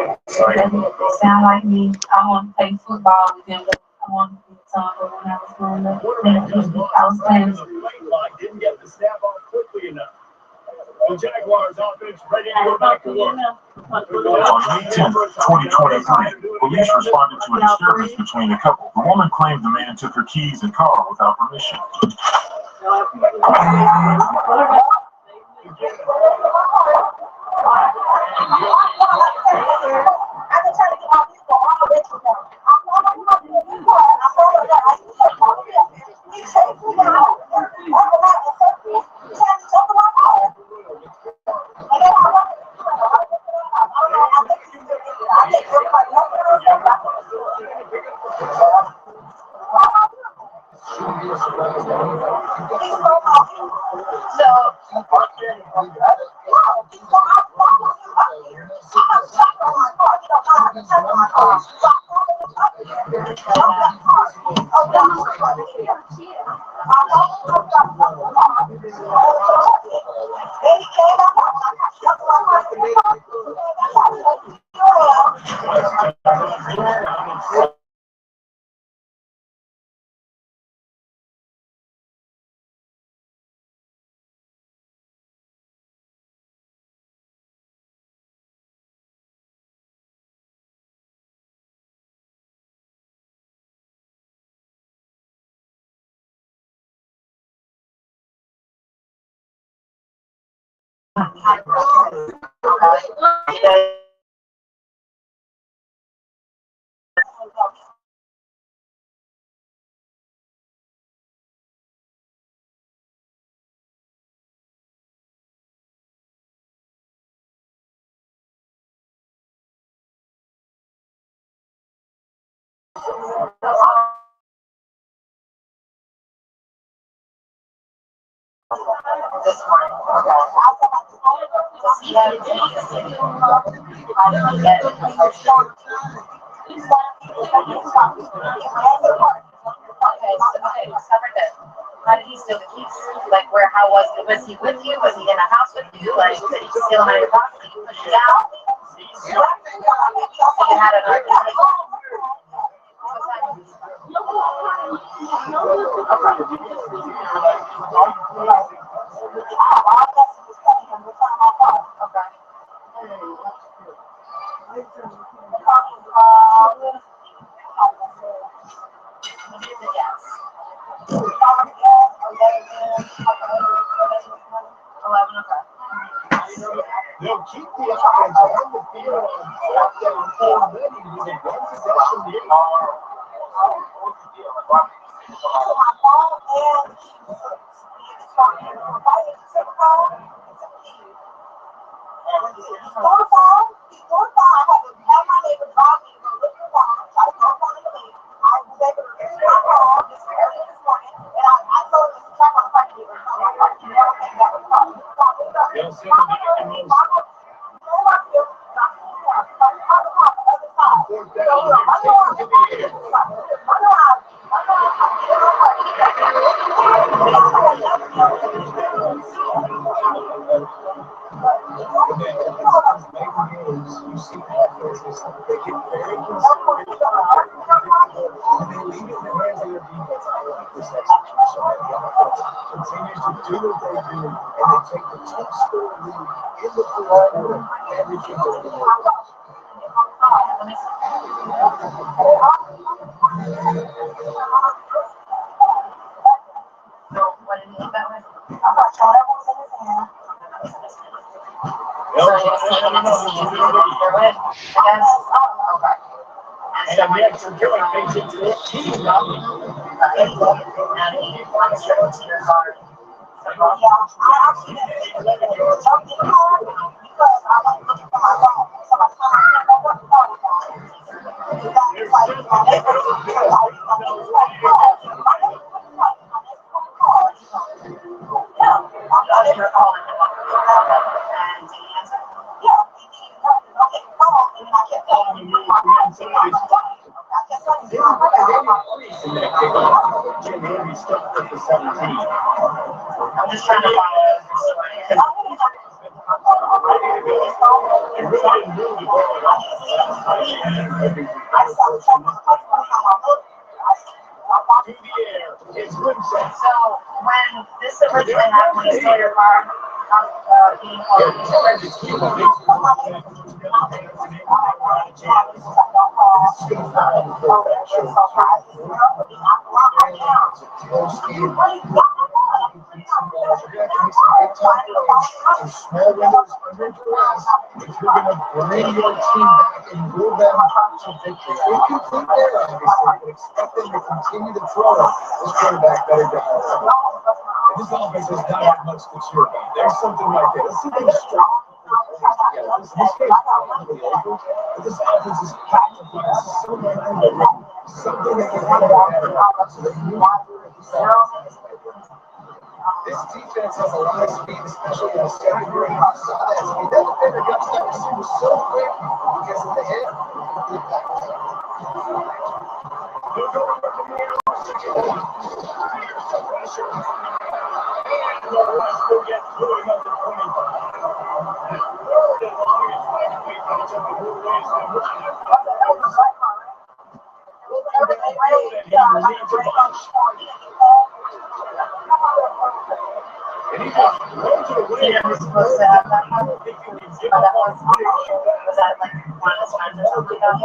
They sound like me. I want to play football with them. I want to be soccer when I was growing up. I was playing. Didn't get the snap off quickly enough. The Jaguars offense ready to go back to work. On May 10th, 2023, police responded to a disturbance between a couple. The woman claimed the man took her keys and car without permission. How did he steal the keys? Like, where? How was it? Was he with you? Was he in a house with you? Like, did he steal them out of your property? Yeah. So you had an argument. They'll keep the offense on the field on fourth down already with a one possession lead. They'll send it back in motion. Fourth down, they're taking to the air. You see offenses, they get very conservative, and they leave it in the hands of their defense. I like this execution. The offense continues to do what they do, and they take the two-score lead in the fourth quarter every single day. What did he do that with? And yet, you're doing things into it. I'm just trying to find out. So when this originally happened, when you stole your car, being small windows under duress, if you're going to bring your team back and move them to victory. If you think they're obviously, but expect them to continue to throw it, this quarterback better get out. This offense has not had much to cheer about. There's something right there. Let's see them strong. This game's probably over, but this offense is captivating so much something that can happen better. So they move this defense has a lot of speed, especially in the secondary. You saw that speed. That defender got to that receiver so quick because of the hit. Yeah, we're supposed to have that one. Was that like one of the times or something like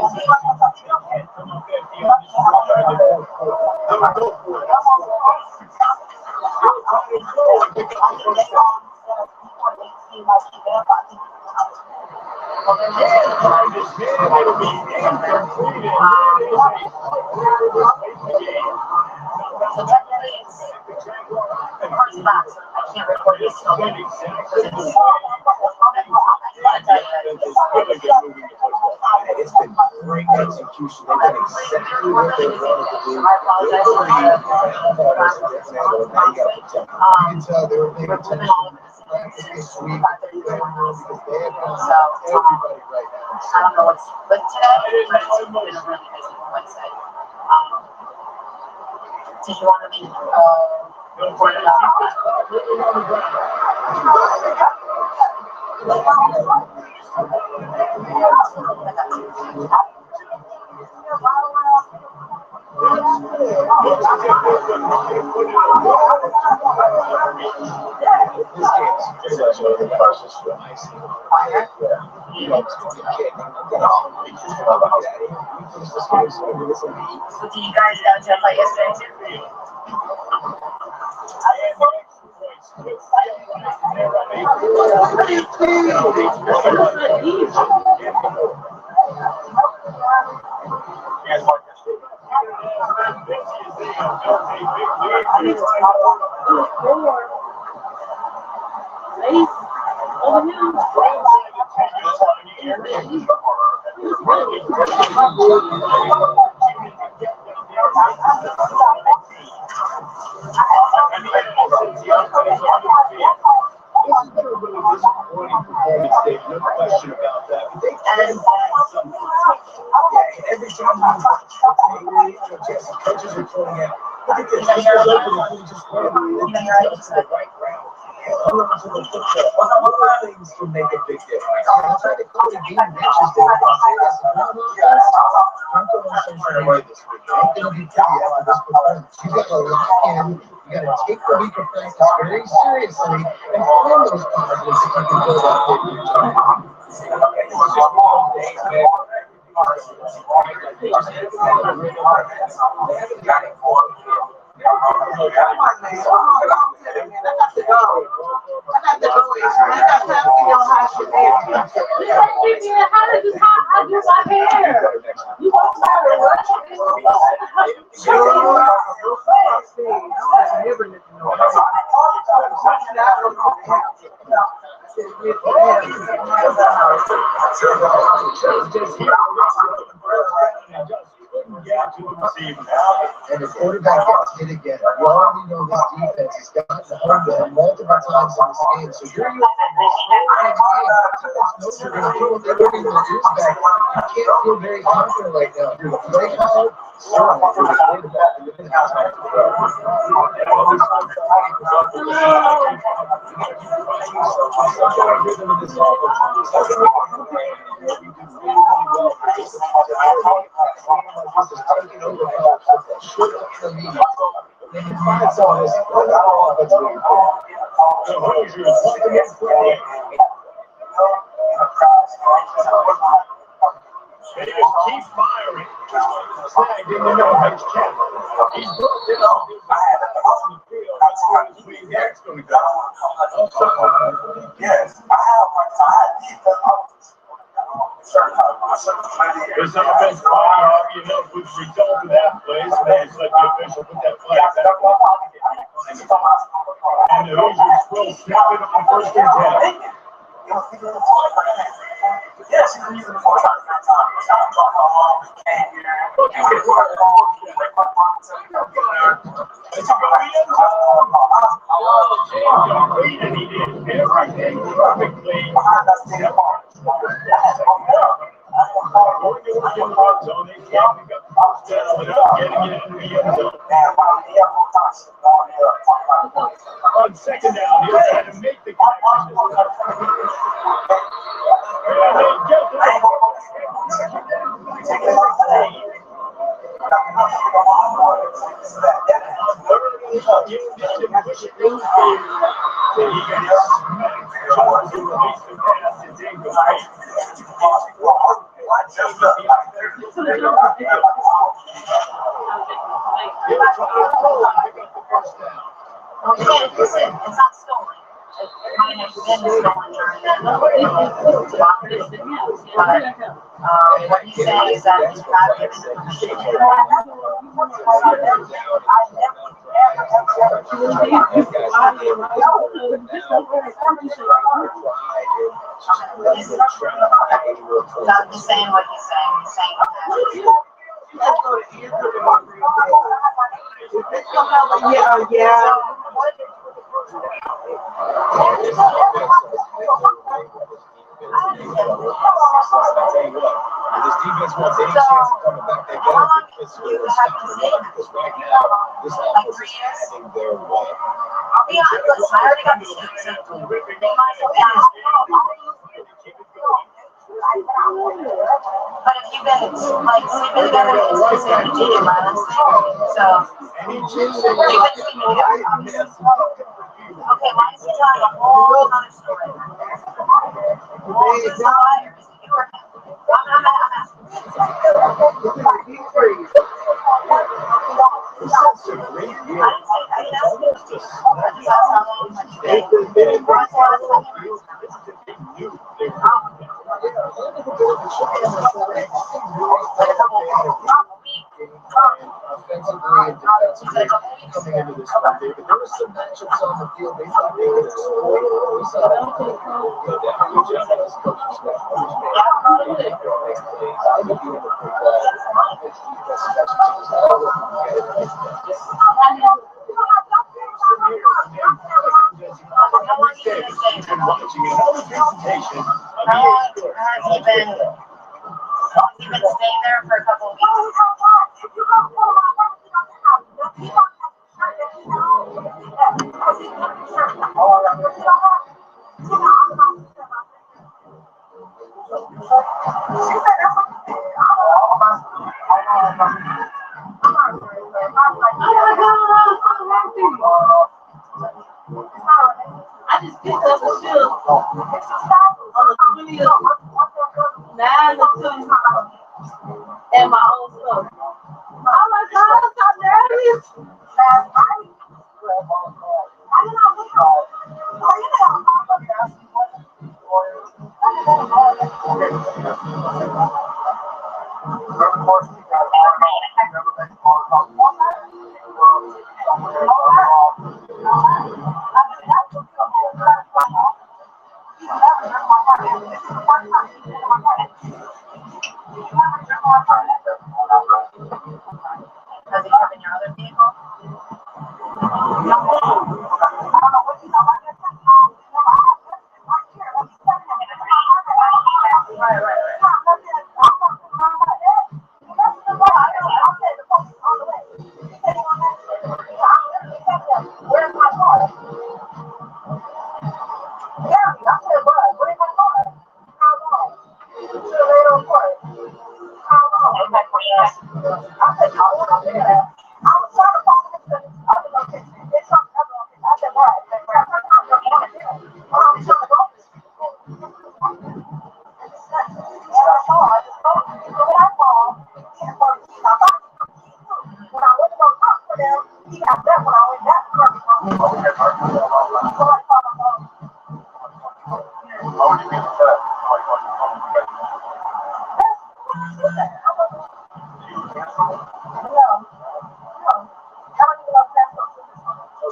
so technically it's first class. I can't record this. It's been great execution. They've done exactly what they wanted to do. I apologize for You can tell they were paying attention. It's sweet. Because they have everybody right now. I don't know what's with today, but it's been a really busy Wednesday. Did you want to be recorded out? So do you guys know Jeff like yesterday too? No question about that. But they can find something. Yeah, every time you watch Jesse coaches are throwing out. Look at this. This is open. Just to the right route. Hold on to the football. All those things can make a big difference. I tried to call the game matches there. I say this. I'm going on social media this week. I'm going to be telling you after this performance. You got to lock in. You got to take the week of practice very seriously and find those positives if you can build up in your time. And the quarterback gets hit again. We already know this defense has gotten home to him multiple times in this game. So you're using the defense knows you're going to throw it. They're looking for the back. You can't feel very confident right now. You're the play caller, certainly for the quarterback. You're going to have time to throw. Keep firing. Snag in the middle. He's broke it up. That's where his wing back's going to go. Yes. This offense body happy enough with the result of that play, so they just let the official put that flag back. And the Hoosiers will snap it on first and 10. Yes, he's using the four times. And he did everything perfectly. On second down, he was trying to make the connection. It's not stolen. It might have been stolen during that. What he's saying is that he's not giving it not just saying what he's saying. He's saying This defense wants any chance of coming back. They better get this one because right now, this offense is heading their way. I'll be honest, listen, I already got the sticks. But if you've been like sleeping together, it's considered cheating, honestly. So you've been sleeping together. Okay, why is he telling a whole other story? Well, who's the liar? Is it you or him? I'm Offensively and defensively coming into this one, David. There were some matchups on the field they thought they would explore. He's been staying there for a couple of weeks. I just picked up a shoe on the 20th, 9 to 2, and my own stuff. Oh my God, how dare you?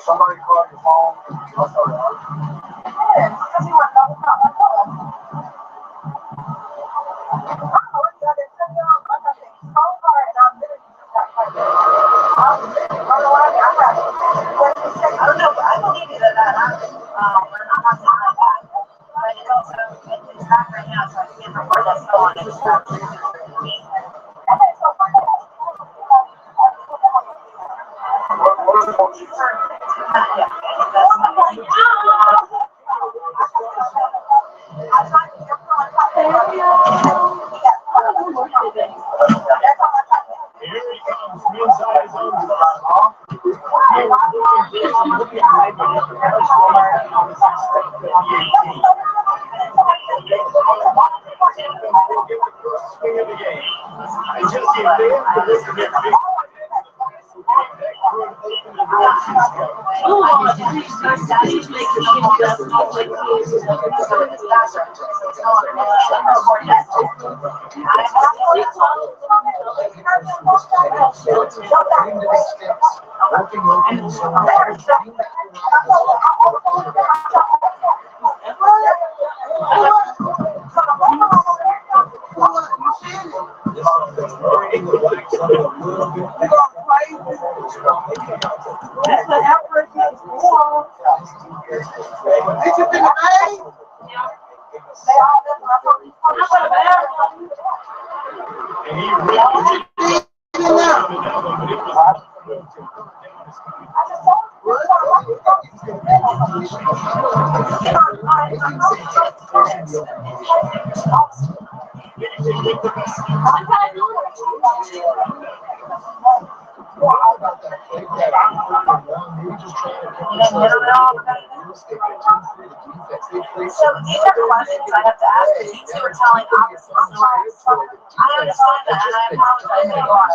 Somebody call your phone. I don't know, but I believe it that we're not talking like that. But it also, it's back right now, so I can't record that so on and stuff. What is it called? Here he comes, inside his own swing of the game. And just the advance to this to get big. And he really So these are questions I have to ask. You two are telling opposite stories. I understand that, and I apologize to you all.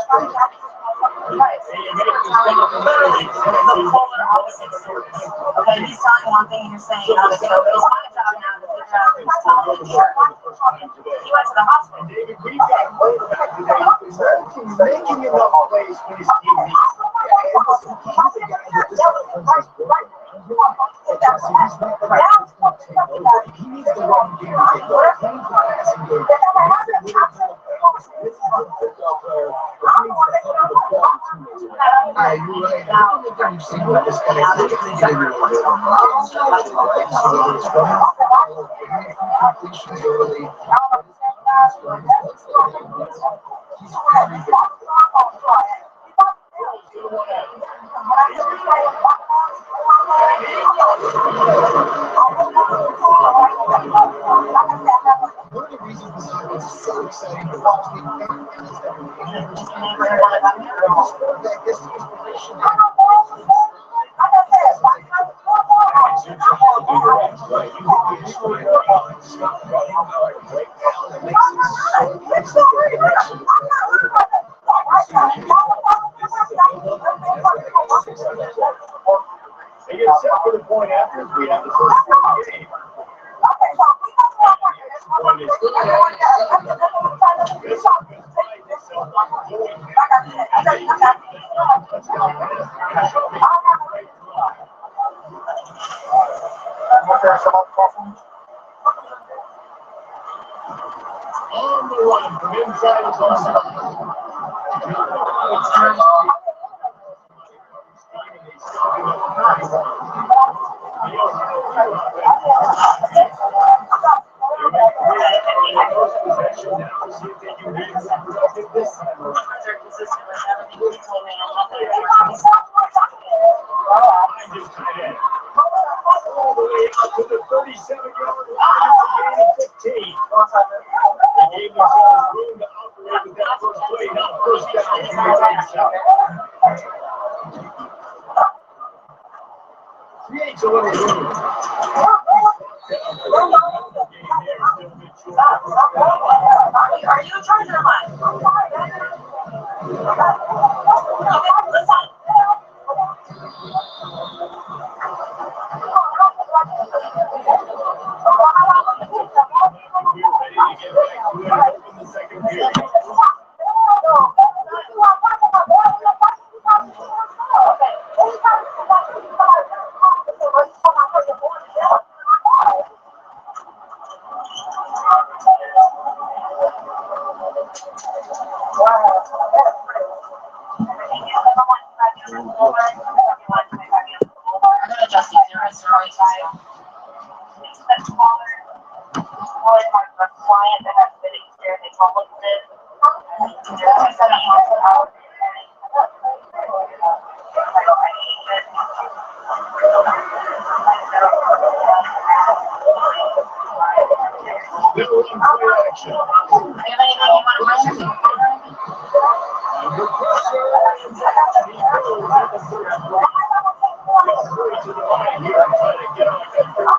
Right. The polar opposite stories. Okay, he's telling one thing and you're saying another. So it's my job now to figure out who's telling the truth. He went to the hospital. David, we've got a quarterback today who's making enough plays for his team. He needs the wrong game to take over. One of the reasons this is so exciting to watch the they get set for the point after we have the first game. On the run from inside his own all the way out to the 37-yard line. 15. They gave themselves room to operate with that first play. Now first down from the right side. Creates a little room. Are you charging or what? Okay, listen. I'm gonna adjust these ears to the right side. It's smaller. More like my client that has been experiencing homelessness. They're 2 months out. Little play action. Do you have anything you want to mention? Under pressure. He goes at the first break. Just hurry to the line here and try to get off that first.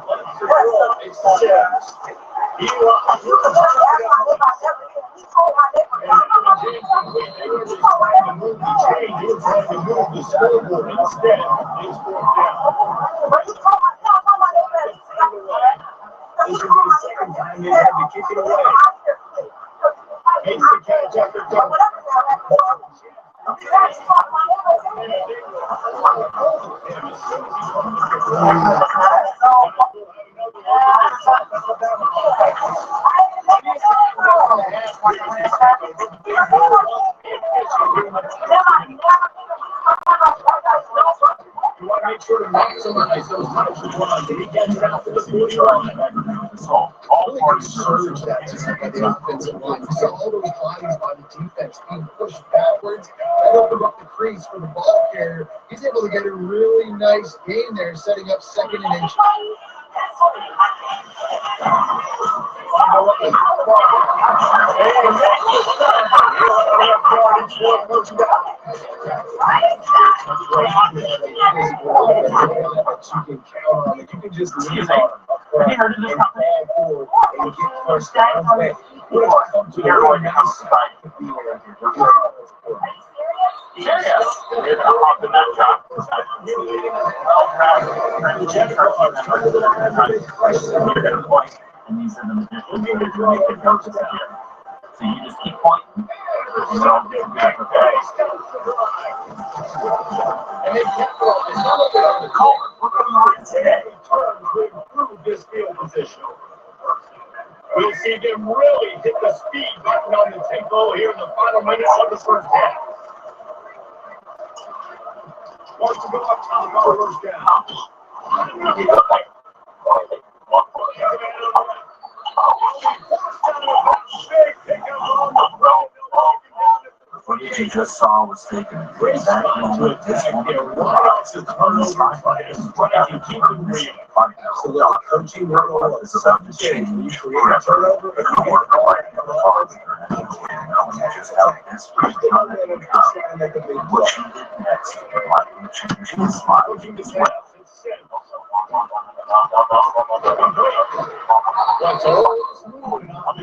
Let's throw a six. He lost the trying to move the chain. He was trying to move the scoreboard instead. It's 4th down. This will be the second time they had to kick it away. Makes the catch after double. You want to make sure to maximize those touchdowns. He gets it out to the 40-yard. All parties surge that just by the offensive line. We saw all those bodies by the defense being pushed backwards. That opened up the crease for the ball carrier. He's able to get a really nice gain there, setting up 2nd and inch. You can just leave on and ball forward and get first down. What has come to a really nice spot to be there. And these are the magicians that are doing the coaches here. So you just keep pointing. And they'll get back, okay? And they capitalize on the culvert. We're going on today. Turns to improve this field position. We'll see them really hit the speed button on the tempo here in the final minutes of the first half. Wants to go up top for the first down. The footage you just saw was taken way back when this one was about to change forever. The coworker like the father and just how desperate what you did next, like you changed his smile.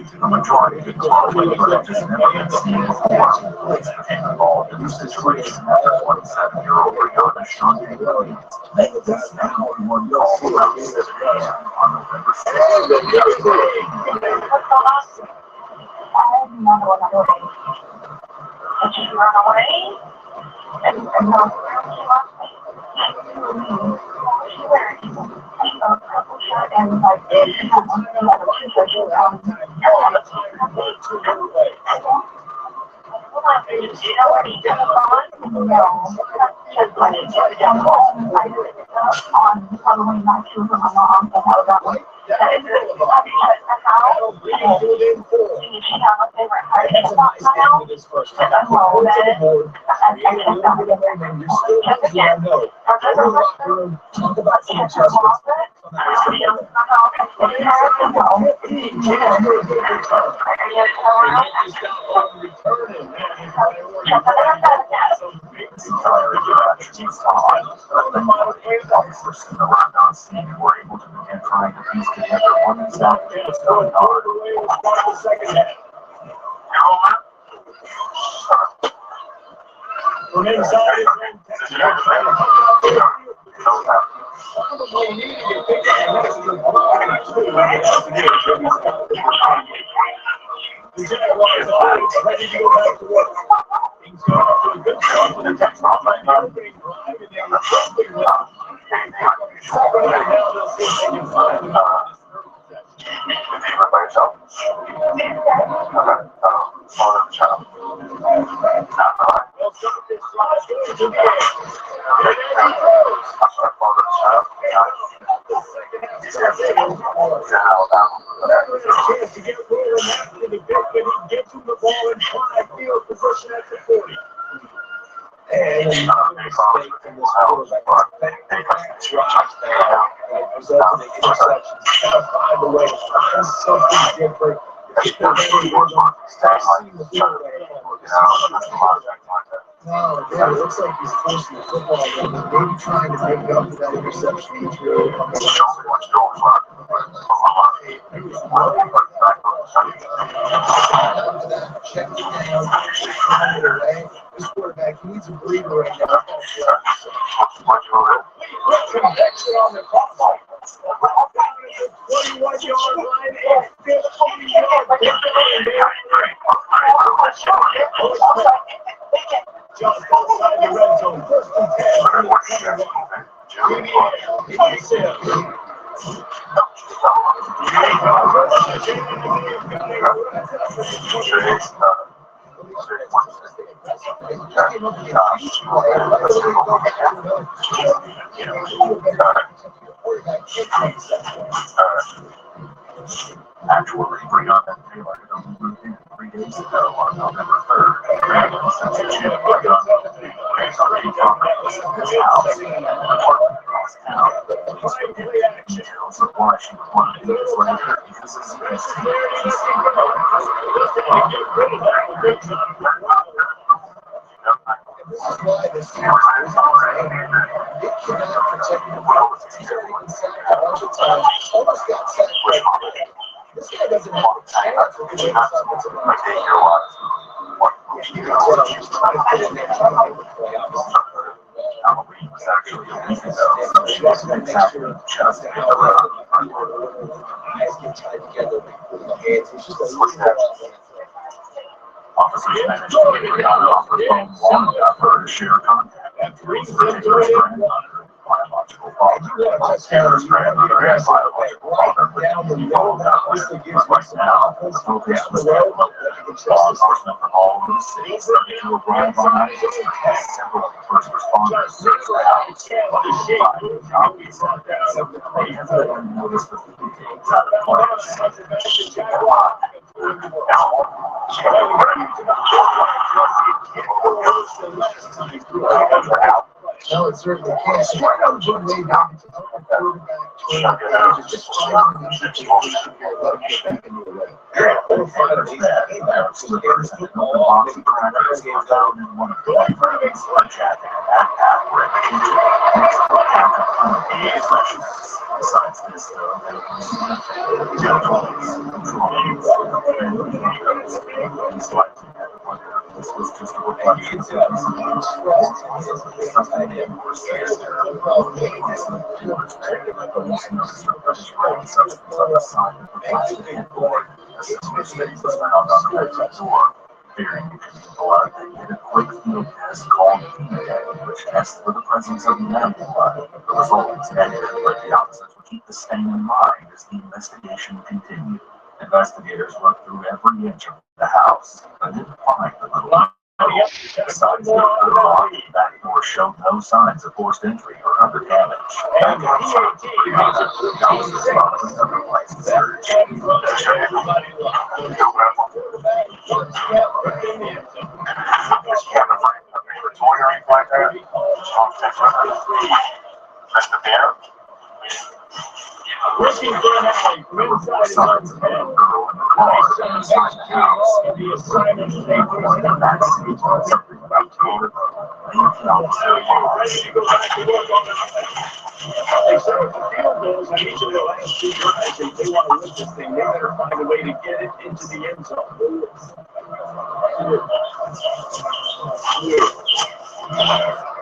The majority of the time, just never been seen before. Became involved in the situation after 27-year-old Brianna Shante Williams made this now in one call around 6 p.m. on November 6th. Did you run away? And like, you know what he did on? Just like on Halloween night, she was with my mom, and I was like, that is it. She have a favorite hiding spot now, and I'm all that. Talk about some adjustments. You're a good return. And you stop on return and so big return to get out the Chiefs on the final play. First in the rundown scene, we're able to begin trying to piece together what exactly was going on. Second half. From inside his own probably needed to pick up an extra the Jaguars are ready to go back to work. Things got off to a good start with the Texans on the opening drive, and they were something well. Now they'll see if they can find them out They'll start this drive going to the air. Here he goes. The second half starts Never had a chance to get rolling after the bit, but he gets him the ball in prime field position at the 40. And another mistake from this quarterback. Back-to-back drops now. Resulting in interceptions. Gotta find a way to find something different. Get the ready to start seeing the field right now. No, yeah, it looks like he's forcing the football run. Maybe trying to make up for that interception. He's really coming check it down, find it away. This quarterback, he needs a breather right now. Convection on the crossbar. 21-yard line and 15-yard just outside the red zone. First and 10. Actually, Breonna Taylor hit a home run 3 days ago on November 3rd. Randall sends a chip right on the place on 8 miles of his house and an apartment across town. Details of why she would want to do this later because it's This is why this team is it cannot protect the ball. He's already been sacked a bunch of times. Almost got sacked right now. This guy doesn't have a chance to get this offensive line. He's trying to put in there, trying to make the playoffs. Halloween was actually a week ago. He wants to make sure just how eyes get tied together with the hands. He's just a little Officers managed to get Brianna off her phone long enough for her to share contact details for Taylor's grandmother, biological father. Taylor's grandmother and biological father were involved out there, but right now, the focus was that law enforcement from all over the city started to arrive on that as several of the first responders searched the house, but they provided copies of the claims that were noticed that the details out of No, it certainly can't. So right now, the good way down to help the quarterback just find an easy position here, let him get back into the way. Besides this, though, this was just a reflection of a quick field test called P-Day, which tests for the presence of medical blood. The result is negative, but the officers will keep the stain in mind as the investigation continued. Investigators looked through every inch of the house, but didn't find the little. Besides the lock, the back door showed no signs of forced entry or other damage. And the Risking for an alley, wins more signs of a little girl in the car inside the house. The assignment in the backseat told something about the motor. The officer paused. They start with the field goals on each of the last two drives. If they want to win this thing, they better find a way to get it into the end zone.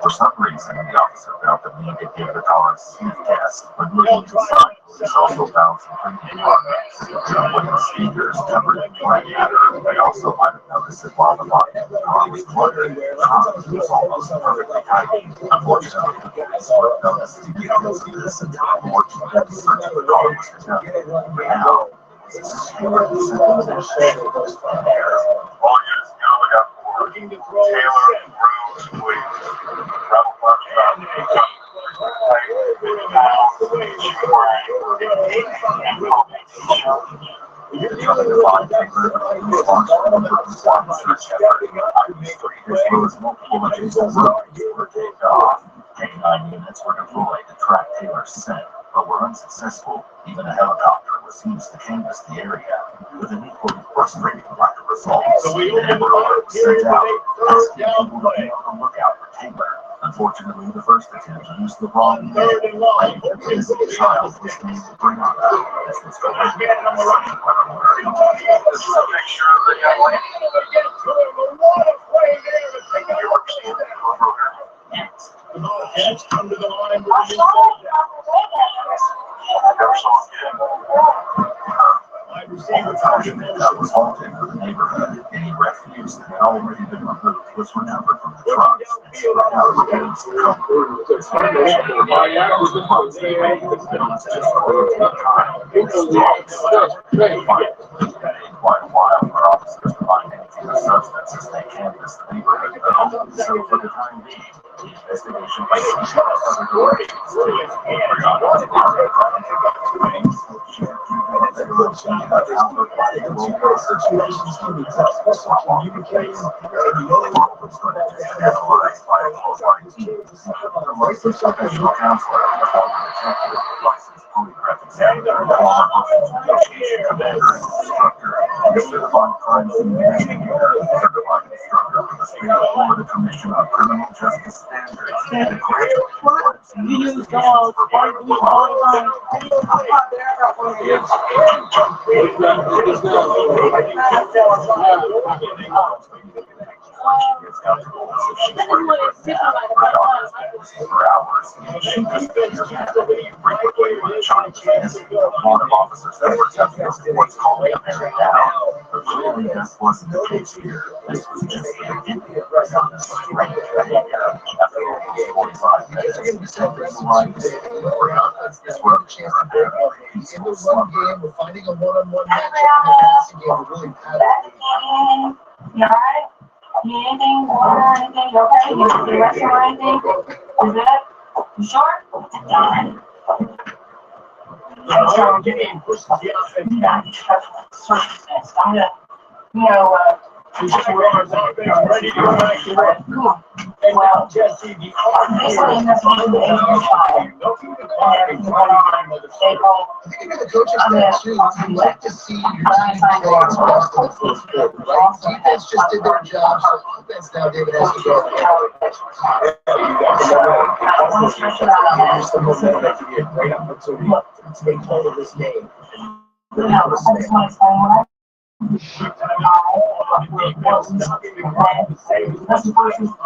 For some reason, the officer felt the need to give the car a sniff test when moving inside. He's also found some drinking products. When the speakers covered in white matter, they also might have noticed that while the body of the car was cluttered, the trunk was almost perfectly tidy. Unfortunately, the police would have noticed the evidence of this until a more detailed search of the car was conducted. Now, it's a secure symptoms and shame goes from there. All units, we got four. Looking to throw Taylor, Rose, please. Travel park stop. Determined to find Taylor, response from the SWAT search effort in Highway Street, as well as multiple adjacent roads, were taped off. K-9 units were deployed to track Taylor's scent, but were unsuccessful. Even a helicopter was used to canvass the area, with an equally frustrating lack of results. So we An opened the Amber Alert was sent out, asking people to be on the lookout for Taylor. Unfortunately, the first attempt used the wrong name. A missing child was named Brianna. This was for Let's get it on the right. This is a picture of the young lady. Yes. The Bobcats come to the line with the new Never saw him again. wide receiver. Unfortunately, that was halted for the neighborhood. Any refuse that had already been removed was recovered from the trucks and spread out against the company. This foundation of the body was the ones they made the films just over time. Quite a while for officers to find anything of substance as they canvassed the neighborhood. So for the time being, the investigation was underway. The Commission on Criminal Justice Standards. You use dogs, all the time. A lot of officers' efforts have been what's called a bear down, but clearly this wasn't the case here. This was just the beginning of Brianna's strange behavior. After almost 45 minutes, he said this line is Brianna is working on a peaceful slumber. We're finding a one-on-one matchup in the passing game. We're really paddling. You alright? You need anything? Order anything? You okay? You need the restroom or anything? You good? You sure? So game pushes the offense back. I'm gonna, you know, Runners offense ready to go back to work. And now Jesse, the I think if the coaches there too, you'd like to see your team play its best in the fourth quarter, right? Defense just did their job, so offense now, David, has to go. Here's the momentum that could be a great opportunity to take hold of this game. And I just want to explain what that's the first thing I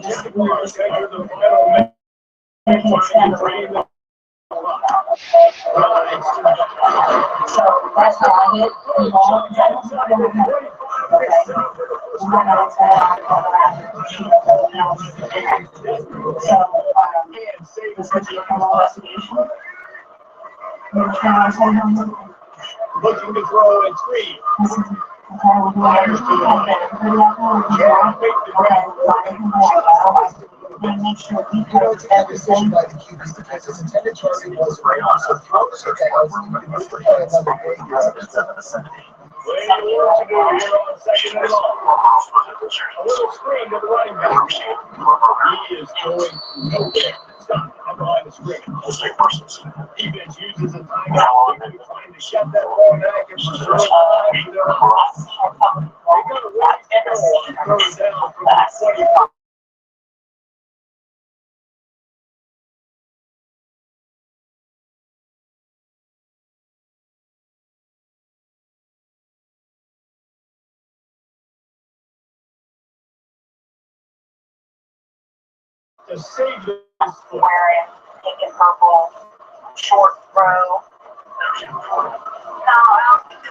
just so that's how I hit the ball. This is a criminal investigation. Looking to throw in three. Make sure we that decision by the QB because his intended target was right on. So the officer was another great Way to work to do here on second and long. A little screen to the running back. He is going nowhere. behind the screen. Defense uses a timeout, trying to shut that ball back and preserve the time. They got a right to go on third down from the 20. To save this Wearing pink and purple short row. No, I don't think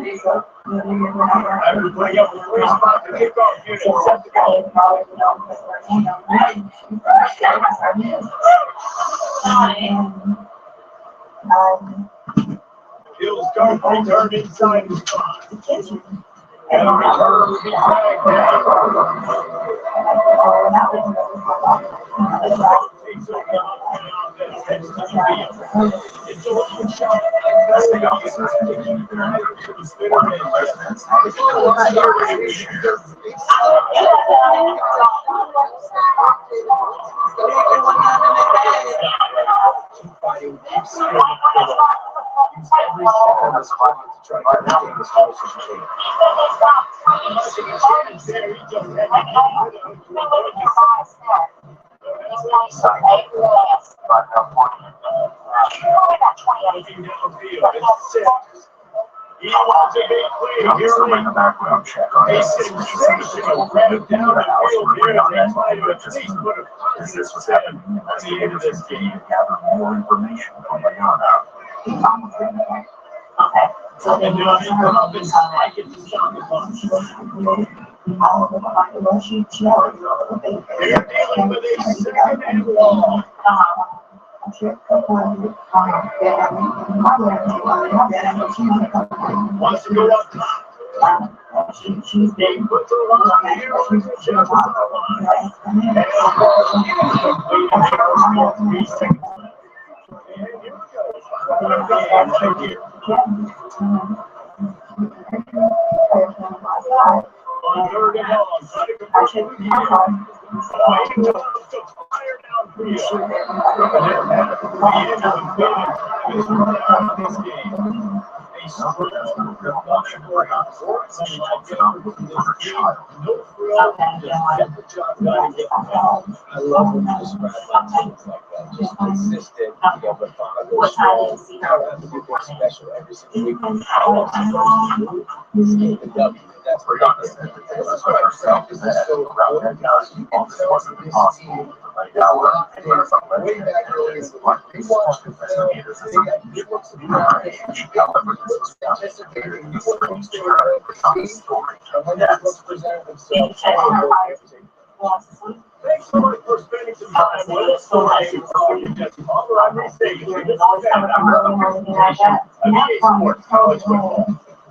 it's everybody up with 3 spots to kick off unit set to go. Hills come return inside the spot. And a return will be dragged down. Takes over on this. It's a long shot. He wants a big play here. Running a background check on A this. sensational grab down the field here. They try to at least put a positive spin on the end of this game. Gather more information from Rihanna. Okay. So And then then you they come up and spike it to Sean the Bunch. They're dealing with a second and long. Wants to go up top. He puts her on the air on the sideline. And the ball is complete. 3 seconds left. And here we go. Right here. On third and long, try to convert it here. Waiting to fire downfield. And that's the end of the building time is run out of this game. A super production for something like that. No frill, just get the job done and get the job. I love when you describe things like that. Just consistent, methodical, strong. You don't have to do anything special every single week. Escape the W. That's what Rihanna said. That's what herself is so proud of. It wasn't possible. Way back early, we watched the film. They got new books to be anticipating these things to and when these books present themselves. Thanks so much for spending some time with us. So nice to talk to you, Jesse Palmer. I'm Rick Davis. We're just having another presentation of EA Sports College Football.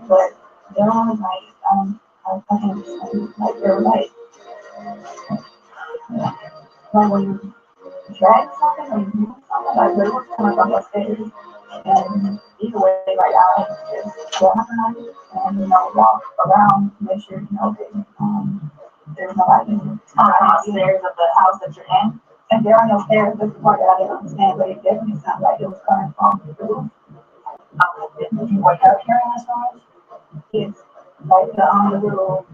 But they're all like, I fucking like they're like when you drag something or you do something like they were coming up the stairs and either way like I just go behind it and walk around to make sure there's nobody on the stairs of the house that you're in. And there are no stairs, this is the part that I didn't understand, but it definitely sounded like it was coming from the roof. Did you wake up hearing this noise? It's like the little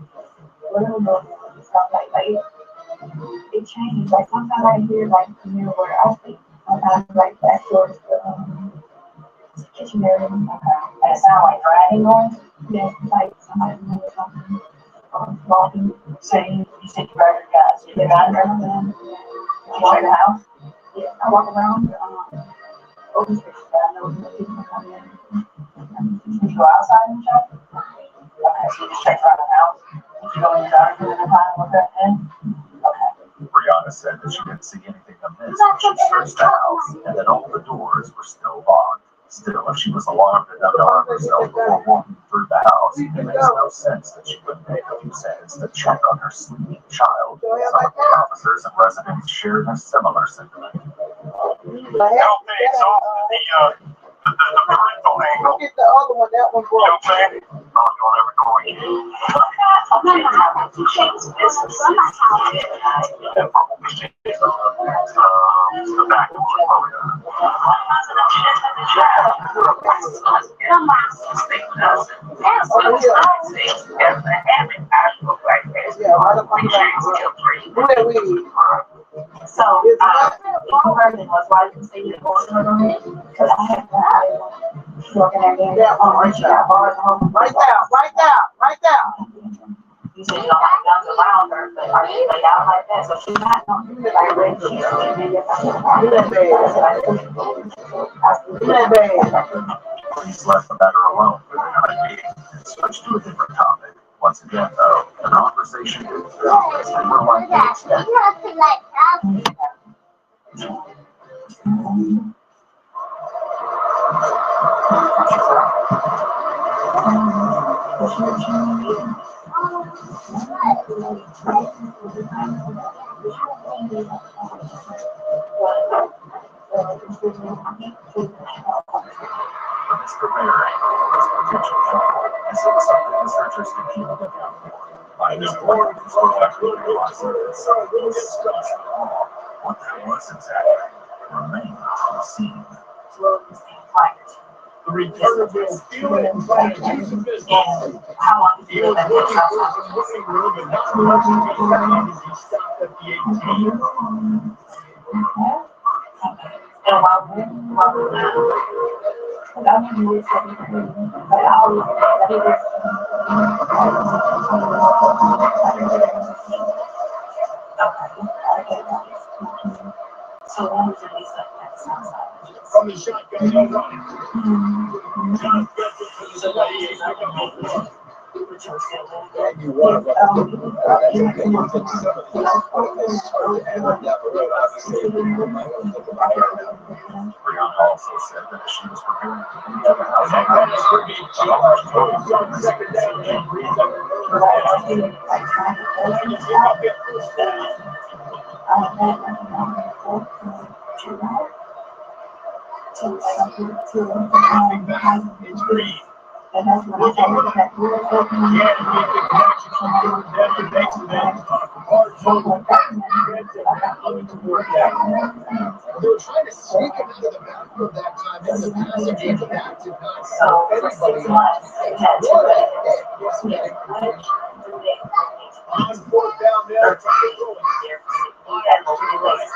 stuff like it changes. Like sometimes I hear like near where I sleep. Sometimes like back towards the kitchen area. And it sounds like dragging noise. Yeah, like somebody moving something. Walking, saying you said you brought your guys. You get out there and then you go to the house. Yeah, I walk around. Open space. I know people come in. You go outside and shop. Okay, so you just check around the house. You go inside and then look at it. Okay. Rihanna said that she didn't see anything amiss searched the house and that all the doors were still locked. Still, if she was alarmed enough to arm herself before walking through the house, it makes no sense that she wouldn't take a few seconds to check on her sleeping child. Some of the officers and residents shared a similar sentiment. Thanks off the parental angle. Get the other one, that one broke. Okay. Don't ever go again. The back door Yeah, right up on the back. Where we? So, version was why I didn't say you because I had looking at me. Yeah, right there. You said you don't like guns around her, but are you laid out like that? So she's not like red sheets. Police left the matter alone for the time being and switched to a different topic. Once again, though, the conversation didn't go as they were likely to expect. Mr. Mayor was potential trouble, as it was something the searchers could keep a lookout for. By this point, the suspect realized that some little stuff. What that was exactly remained to be seen. The return of his feeling by the use of his arm. How long did He you was live in looking this towards the living room and not watching the game as he stopped at the 18. And so when was it From the shotgun, no running. John Bedford from the 28 pickup on front. Brianna also said that as she was preparing to leave the house, And then Dennis would be charged towards on second down and breathe up the first down. Trying to pick up at first down. Dropping back, it's Green. Looking right. Can't make the connection on third down and makes it in. Hard shoulder. Looking toward that. They were trying to sneak him into the backfield that time in the passing game, but that did not stop anybody. What a hit yesterday. On fourth down there, trying to throw it. Myers to the right.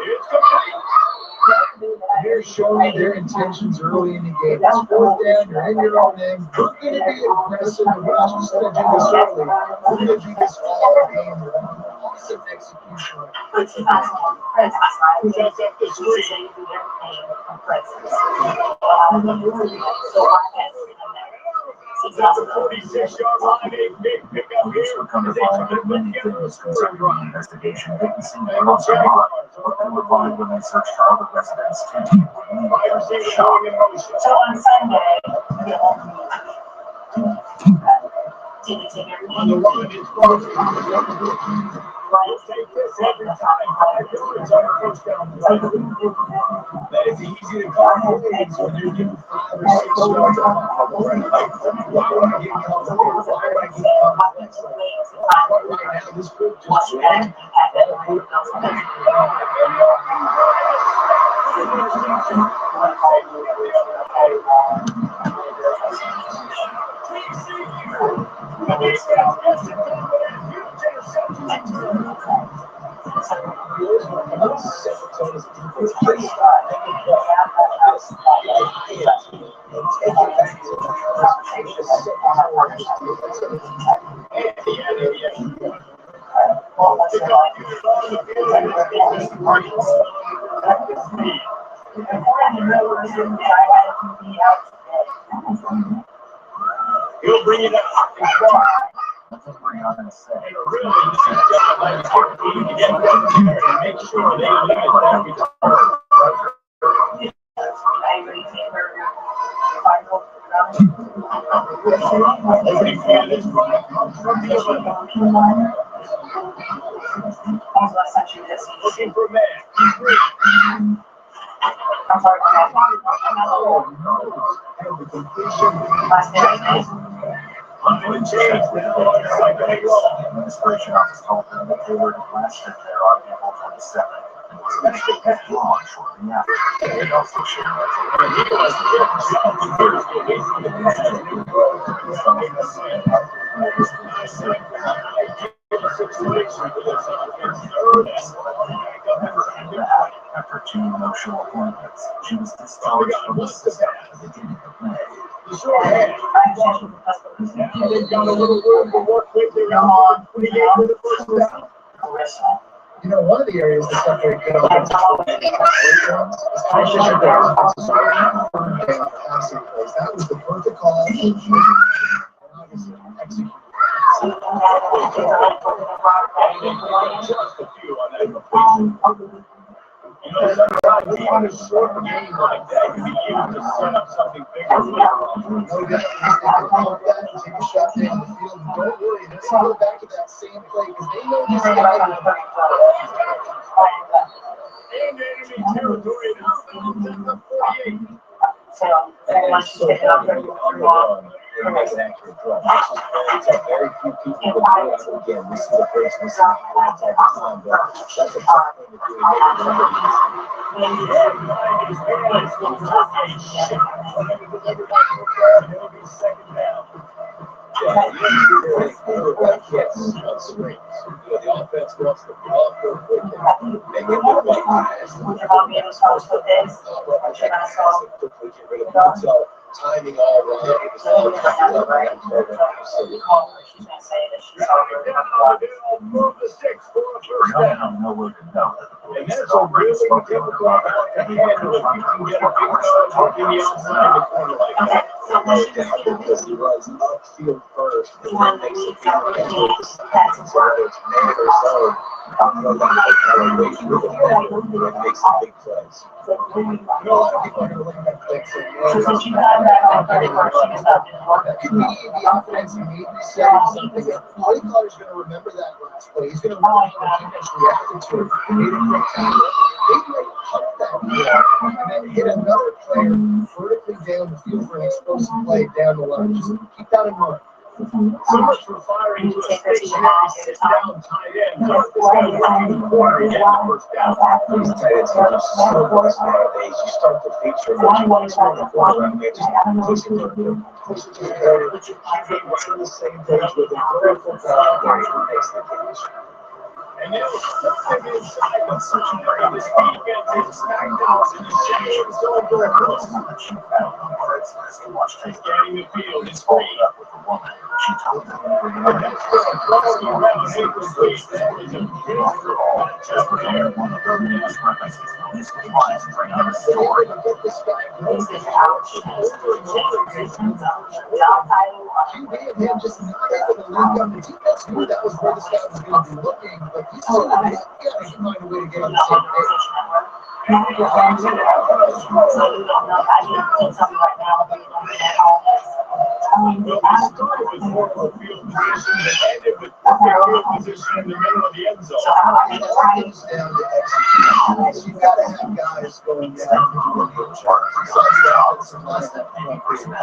It's complete. They're showing their intentions early in the game. It's fourth down, you're in your own end. We're going to be aggressive. We're not just going to do this early. We're going to do this all game with awesome execution. Sets up the screen. That's a 46-yard line, a big pickup police here. were coming As they to try find to that put many together a things scoring concerning the drive. investigation didn't seem to cross their mind, but they would find when they searched for other residents too. Wide receiver going in motion. So on Sunday, did you take your On the run, it's Barkley. We'll take this every time. 5 yards on a first down play. That is easy to call plays when you're getting 5 or 6 yards off. Why would I get called? Why would I get called? But right now, this group just won. He'll bring it up. Nothing Brianna said. Really, make sure they limit every time. Opening fan of this drive comes from the 11. Looking for man. He's ready. I'm sorry, Unwilling change now on second and goal. Administration has told them that they were blasted there on April 27th and was eventually withdrawn shortly after. They also shared that And he was years ago. after 2 no-show appointments, she was discharged from the system at the beginning of May. The short hand. They've got a little room to work with. They're out for the 28 for the first down. You know, one of the areas that's not very good on is transition down. That was the perfect call. And obviously executed. Just a few on that completion. You know, sometimes even a short game like that can be used to set up something bigger. No doubt, take a shot down the field. Don't worry, let's go back to that same play because they know this guy. In enemy territory now, at the 48. So, once you take it up, you're That's an accurate throw. Very few people can do it. Again, this is the first missing time, but that's a tough thing to do. Second down. Yes, swings. The offense wants to get off real quick and make it look like so timing all right. It was all Move the 6 for a first Brianna down. had nowhere to go that the And police that's had a already really spoken difficult about one to and handle if they you can get a big dog working the outside of the corner like that. because he runs upfield first and then makes a big catch with the side. So whether it's man or zone, makes a big plays. You know, a lot of people are going to look at that play and say, So since you got that, that could be the offense maybe setting something up. Play caller's going to remember that last play. He's going to remember how the defense reacted to it. Made a quick tackle. They might cut that ball and then hit another player vertically down the field for an explosive play down the line. Just keep that in mind. So much for firing to a stationary sit-down tight end. This guy working the corner and getting the first down. These tight ends are just so blessed nowadays. You start to feature them, you want to score the quarterback, they just push it to the push it to the corner. We're on the same page with them. Vertical guy makes the catch. And then something inside the secondary. This defense is smacked out in the shade zone for a cross. Scanning the field, it's free. up with the woman. She told them that And that's for a quality round incomplete. That is a beautiful just prepared one of their biggest weapons. This compliance bring out a story. Get this guy this is out. Job title. QB and him just not able to link up. The defense knew that was where this guy was going to be looking, but he's still got to find a way to get on the same page. So we don't know. I need to see something right now. But you don't get that all this. Well, we started with horrible field position and ended with perfect field position in the middle of the end zone. So I It all comes down to execution. You got to have guys going down and doing the charts. Besides the offensive line, physical,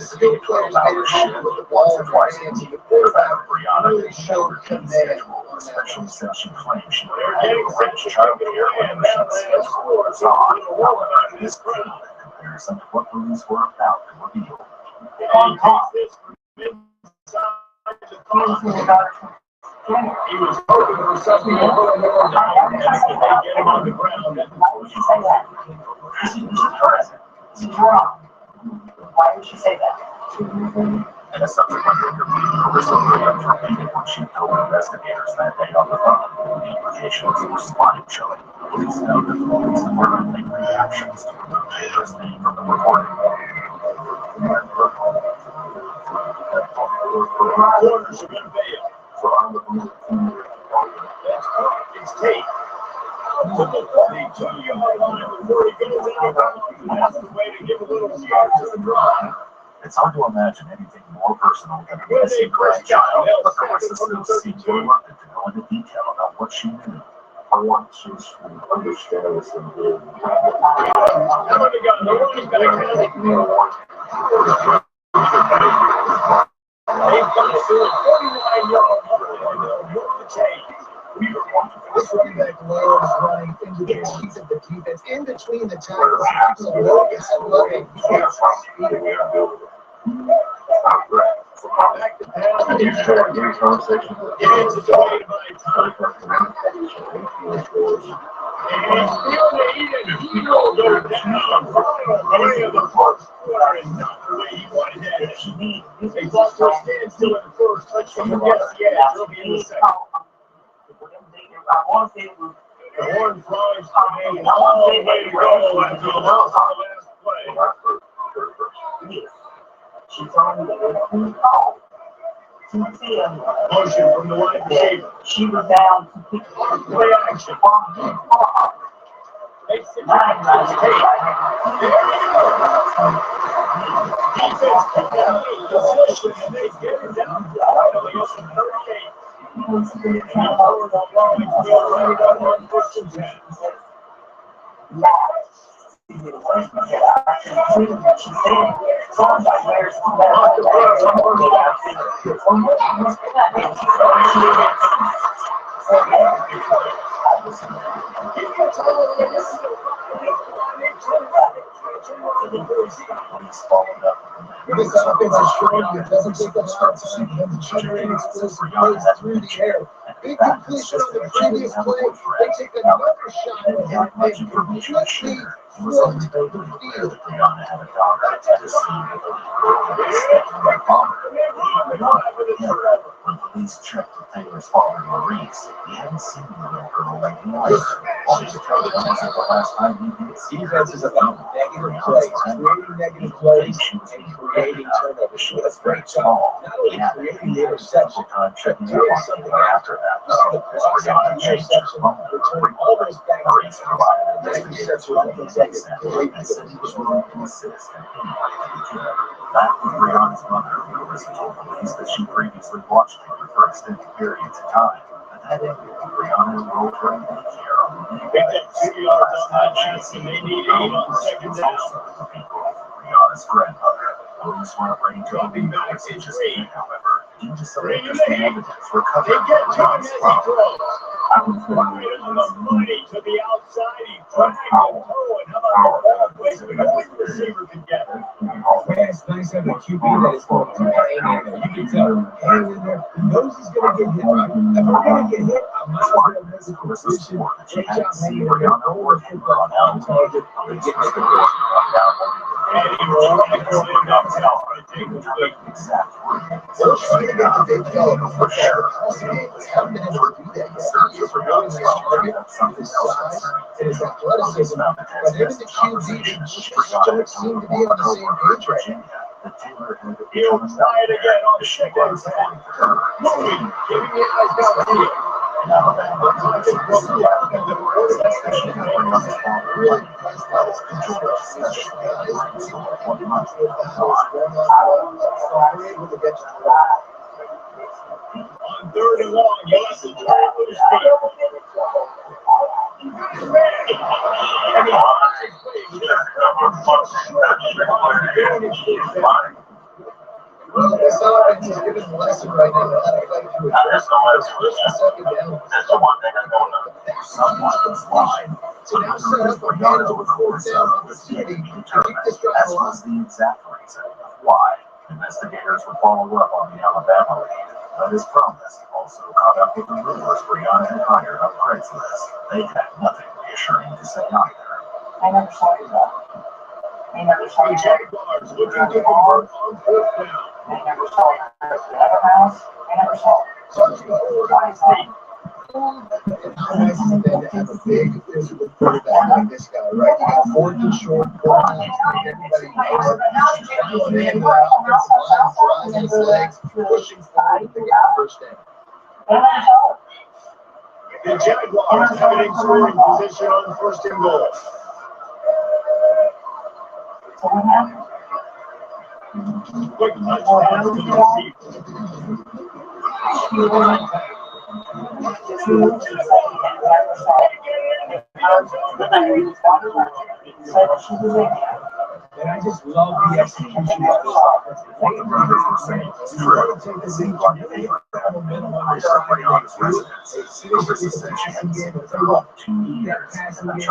skilled players made it happen with the ball in their hands, and the quarterback really showed command on that. Especially since she claimed she would They're have getting had set to child take it care away, when and now she they have scored. So we're going to roll it out of this crowd. in comparison to what police were about and revealed. And he takes this from inside the corner. He was hoping for something a little more down, and they get him on the ground. Why would you say that? This is present. This is wrong. Why would you say that? In a subsequent interview, Carissa Williams repeated what she told investigators that day on the phone. The implications were spotted showing. Police know that the police department made reactions to remove Taylor's name from the recording. Corners are going to bail. That's caught. It's Tate. Out to the 42-yard line before he goes out of bounds. That's the way to give a little start to the drive. It's hard to imagine anything more personal than a missing grandchild. Of course, the Smiths seemed reluctant to go into detail about what she knew. I want you to understand this and live. This running back Lowe is running into the teeth of the defense, in between the tackles. People look and looking. He can't speed it. Back to pass. Conversation. It's delayed by time. And he will go down. The first quarter is not the way he wanted that. They lost their standstill in the first. Let's see who gets the edge. They'll be in the second. I want to say it was The horn flies today all the way to go after the last play. she told me that it was called to tell me Motion from the wide receiver. she was down to pick Play action. from his car. Takes it Now back. I'm not Hey, defense kept that position and they get it down finally up to 38. Howard on Rawlings will run it up on first and 10. This offense is strong. It doesn't take a lot of time. Doesn't generate explosive plays through the air. Big completion on the previous play. They take another shot at him and completely flip the field. When police checked with Taylor's father, Maurice, he hadn't seen the little girl like he was. While he told him this is the last time he did see her. Defense is about negative plays, creating negative plays, and creating turnovers. She did a great job. Not only creating the interception, but doing something after that. You see the cross-out interception, returning all those back to the interception. That looks like it's a great decision. That was Brianna's mother, who Marissa told police that she previously watched Taylor for extended periods of time. But that ended when Brianna enrolled her in daycare on the Picked up 2 yards on that pass and they need 8 on second down. Brianna's grandmother. Police weren't ready to open back just yet, however, due to some interesting evidence recovered They get from time as Brianna's he father. throws. Right on the money to the outside. He dragged and toe. And how about the ball place the only receiver can get it? Man, it's nice having a QB that is going to hang in there. You can tell him hang in there. He knows he's going to get hit. If I'm going to get hit, I'm not going to miss a position. Great job hanging in there. Don't worry about on target. I'm going to get hit. And he rolled the ball in that south. So she's going to get the big play for sure. He's haven't been able to do that yet. He is really nice target. His size and his athleticism. But him and the QB, they just don't seem to be on the same page right now. He'll try it again on second and 10. Moving, giving the eyes downfield. Really nice balls control. On third and long, yes, it's all with his feet. Well, this offense is giving a lesson right now how to fight through it. First and second down. So now set up a manageable fourth down opportunity to keep this drive As alive. was the exact reason why investigators would follow up on the Alabama lead. But as promised, also caught up with the rumors Brianna had hired on Craigslist. They had nothing reassuring to say either. I never saw you that. I never saw The you that. Jaguars looking to convert on fourth down. I never saw you that. I never saw it. How nice is it then to have a big physical quarterback like this guy, right? You got fourth and short, 4 times to make everybody knows it. Going in, the offensive line drawing his legs, pushing forward to get the first down. I never saw it. The Jaguars have it in scoring position on first and goal. So what happened? Quick touchdown to the receiver. And I just love the execution of this offense. They take the lead on the momentum on their side. It's a passing game, but they want 2 years passing game.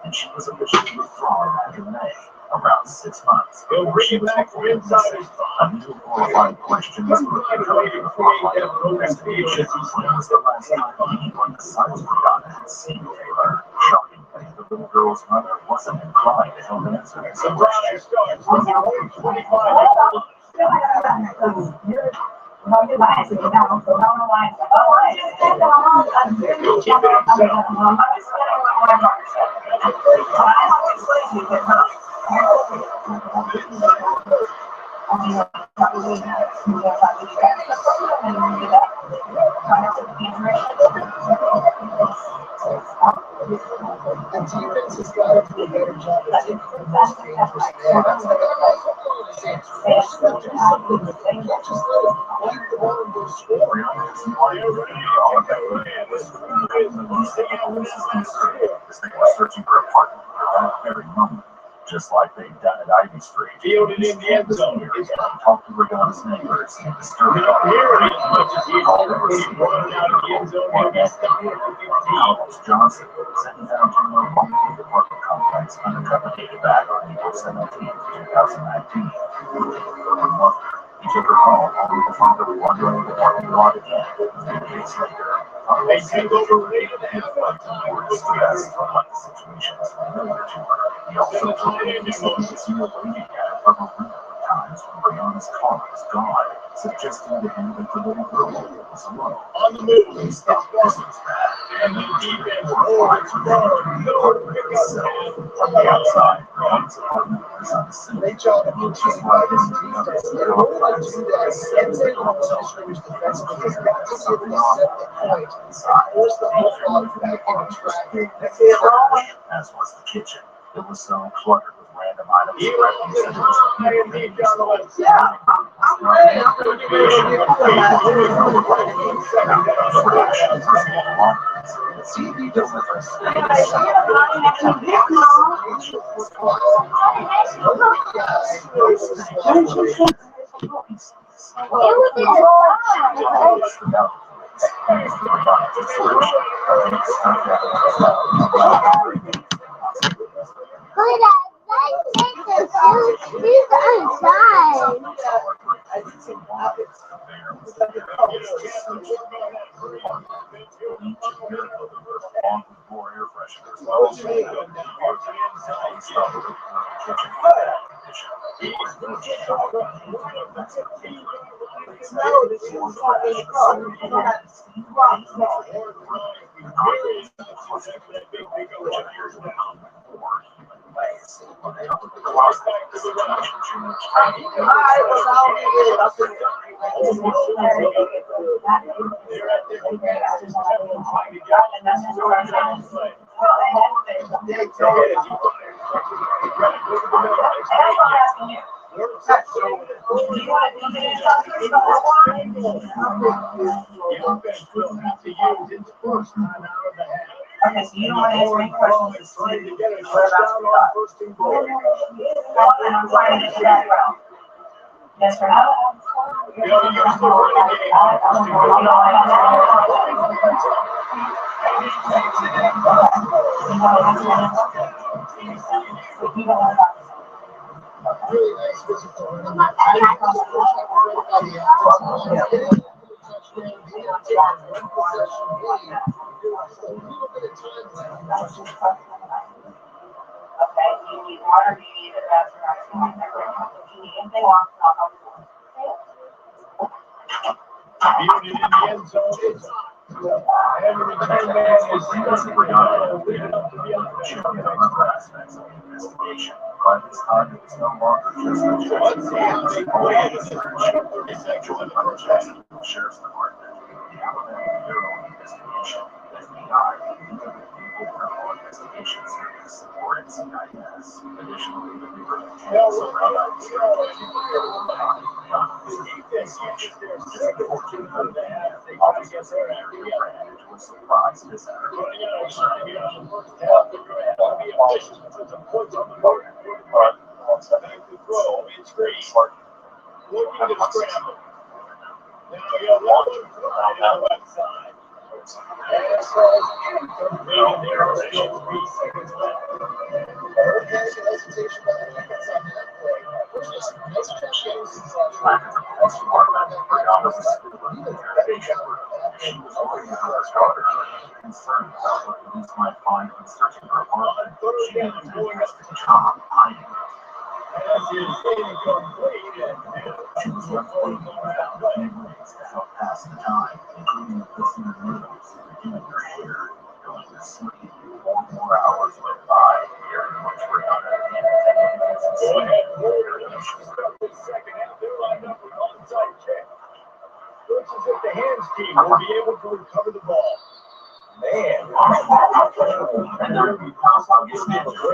And she was officially withdrawn after May, around 6 months. They'll bring it back from inside his A new qualifying questions were created for investigations. When was the last time anyone besides Brianna had seen Taylor? Shockingly, the little girl's mother wasn't inclined to help answer this Surprise question. starts with the 25. The defense has got to do a better job of taking the most dangerous man. That's the guy like force them to do something. You can't just let him wipe the ball and go score. They were searching for a partner at that very moment, just like they'd done at Ivy Street. Fielded in the end zone. Talk to Brianna's neighbors and disturb We don't hear it as much as he's already running out of the end zone. Maybe stop with the 15. Alex Johnson, sitting down to a Walmart apartment complex undercover dated back on April 17, 2019. He took her home, only to find her wandering the parking lot again. 3 days later, They take over late in the halftime. stress from what the situation was familiar to her. He also told her this was waiting at her room at times when Brianna's car was gone, suggesting to him that the little girl was alone. On the move. He stopped business bad. And the defense From the outside, Brianna's apartment was on the city. Great job of just like this defense. They're going to do that. And they don't distinguish defense because that's a set the point. Force the offense back on track. That's it. As was the kitchen. It was so cluttered with random items. He runs it high and deep down the left side. I'm ready. I'm ready to TV delivers. Okay, so you don't want to answer any questions. Trying to get a touchdown on first and goal. And I'm trying to get to that route. Yes or no? You know, you used to run a game on first and goal. Really nice physical. Okay, you need water, you need a bathroom. If they want, Fielded in the end zone. And the return man is By this time, it was no longer just a sheriff's department. The Alabama Bureau of Investigation, FBI, Investigation Service, or NCIS. Additionally, the neighborhood Now, can't what about the defense? You just their signal to them to have they got to get their area. to a surprise visitor. Well, you know, trying to get on the first half, they're going to have to be efficient to put some points on the board. Back to throw, it's green. Looking to scramble. Now you have one fly on the left side. And as far as incomplete, there are still 3 seconds left. Hesitation by the defense on that play. Nice check games inside. That's part of that. Brianna's she was already a her starter, concerned about what police might find when searching her apartment. She had to do a job hiding it. As is incomplete, She was left waiting for about 10 minutes to help pass the time, including listening to news, doing her hair, going to sleep. 4 more hours went by, hearing much Brianna go ahead, Warriors. The second half, they're lined up with onside kick. Looks as if the hands team will be able to recover the ball. Man, and there would be possible mismatch for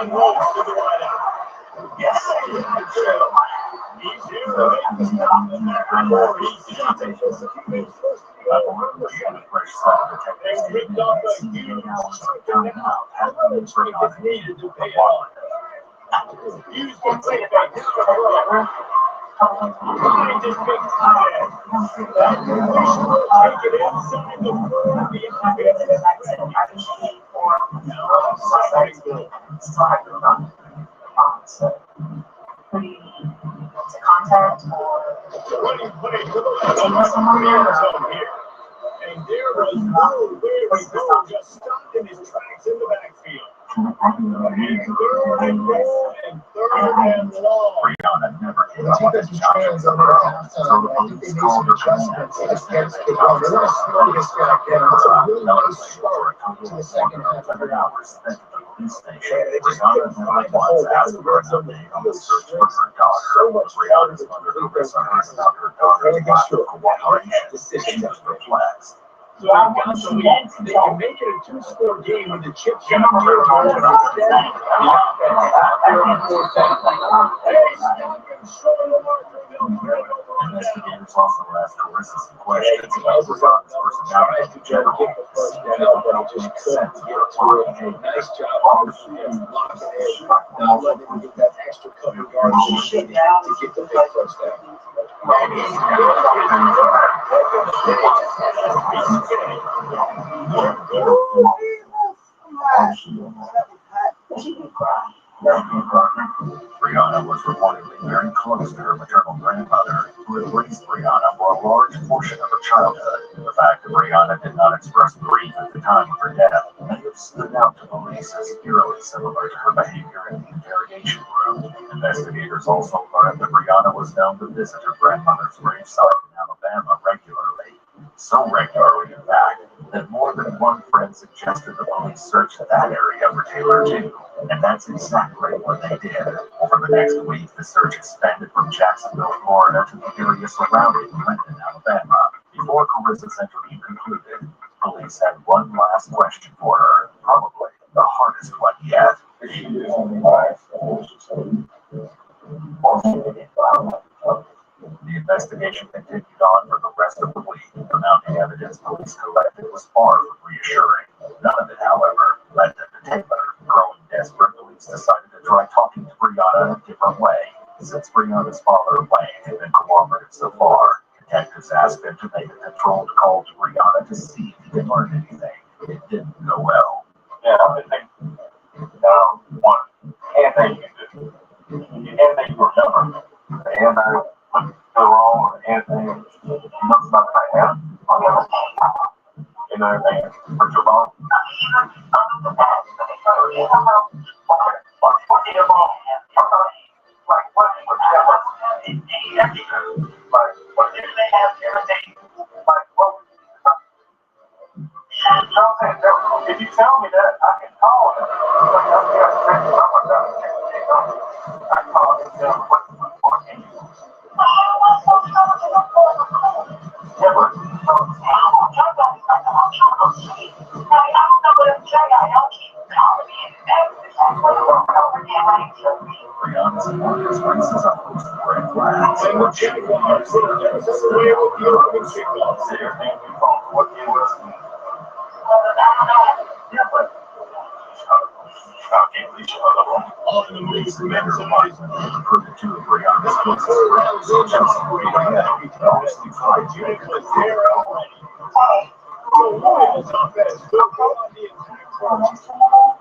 unrolls to the right out. yes, He's here to make the stop. Or he's not anticipating first they ripped off a huge chunk of now. Another chunk is needed to pay it off. Use the play back. Behind his big head. That completion will take it inside the 40. To contact or Running play to the left. Zone here. And there was no way to go. Just stopped in his tracks in the backfield. And third and goal and third and long. Brianna never hit The defensive trends over the halftime. I think they made some adjustments against the ball. They're going to slow this guy down. It's a really nice start to the second half. They just couldn't find the hole down the red zone. He was so much harder to complete those passes. And against your hard decision. So they've got the lead. They can make it a 2-score game with the chip shot. Instead, the offense they're on 4th down. Hey, stop and show the marker. They'll thread over on down. Investigators also asked Carissa some questions about Brianna's personality in general. But he just couldn't get to it. Nice job on the field. Now letting him get that extra couple yards to get the big first down. Brianna was reportedly very close to her maternal grandmother, who had raised Brianna for a large portion of her childhood. The fact that Brianna did not express grief at the time of her death may have stood out to police as eerily similar to her behavior in the interrogation room. Investigators also learned that Brianna was known to visit her grandmother's gravesite in Alabama regularly. So regularly, in fact, that more than one friend suggested the police search that area for Taylor too. And that's exactly what they did. Over the next week, the search expanded from Jacksonville, Florida to the area surrounding Clinton, Alabama. Before Carissa's interview concluded, police had one last question for her, probably the hardest one yet. The investigation continued on for the rest of the week. The mounting evidence police collected was far from reassuring. None of it, however, led them to Taylor. Growing desperate, police decided to try talking to Brianna in a different way. Since Brianna's father, Wayne, had been cooperative so far, detectives asked them to make a controlled call to Brianna to see if he could learn anything. It didn't go well. Yeah, I think anything you do, anything you remember, and I would go wrong, anything you know about right now, you know, anything for your mom. What's your mom? Like, what did they have everything? Like, what? If you tell me that, I can call them. I call them. misses on most red flags. And the Jaguars will get us away with the opening kickoff. Their name we call what it was. Yeah, but I can't believe you love them. On the move from Memphis. Prove it to the Brianna This Splits. one's third round zone. Unit was there already. So Royals offense will go on the attack first.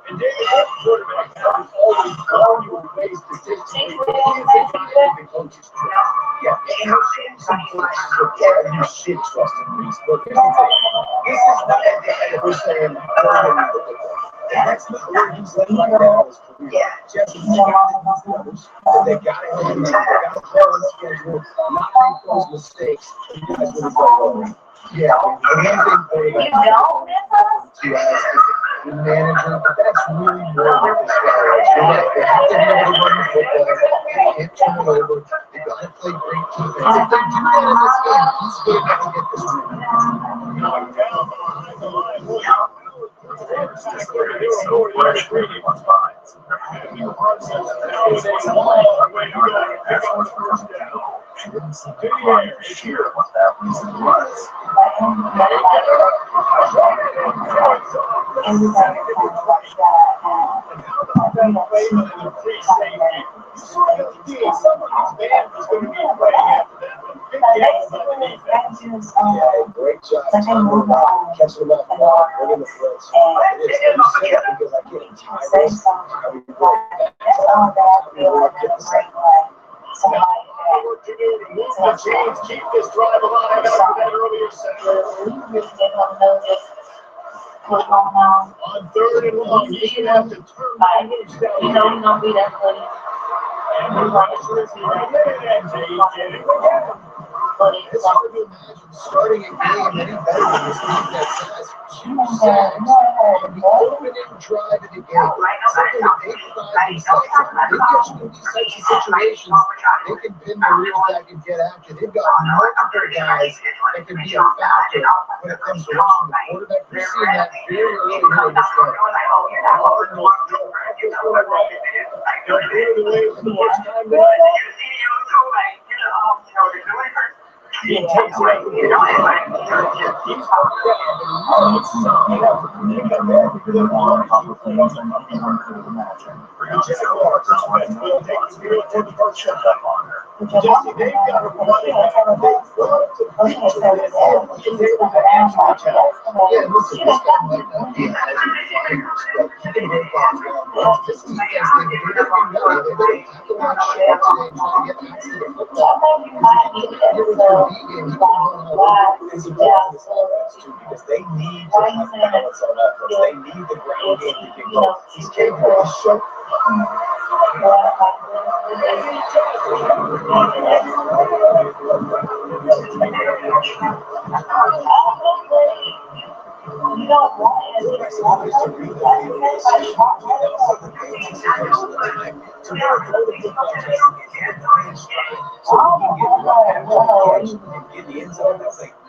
And David Hook, quarterback, has always gone your way statistically. He is a guy that the coaches trust. Yeah, and there's some places where you should trust him, Reese. But here's the thing. This is not a guy that we're saying, that's not where he's living right now in his career. Jesse's got these levels that they got to hit him. They got to play on schedule, not make those mistakes. You guys would have done yeah, the one thing for you to ask is the manager, but that's really more than this guy. You're right, they have to be able to run the football. They can't turn it over. They got to play great defense. If they do that in this game, he's going to have to get this win. Knocked down behind the line. Here, what that reason was. Yeah, great job. Catching them off guard, bringing the threats. It is because I can't tie this. I mean, That's all that I feel like is a great play. Somebody Keep this drive alive after that earlier set. what's going on. On third and long, you should have to turn my moves down. You know he's gonna be that funny. And the pressure is right there. But it's it's hard to imagine starting a game any better than this team that has 2 sacks on the opening drive of the game. Something that they pride themselves on. They get you in these types of situations, they can pin their ears back and get after. They've got multiple guys that can be a factor when it comes to rushing the quarterback. We're seeing that very early here in this game. They're cleared away for the first time tonight. He takes it up with the Jesse, they've got a running back. They want to beat you in this area. They want to answer the challenge. Yeah, listen, this guy might not be as fingers, but he can work on this defense thing. They're going to be ready. They're going to have to watch short today and try to get back to the football. Here with their B game, he can run all over. And he does this offense too, because they need to have balance on offense. They need the ground game to get going. He's capable. He's sharp. You don't want it.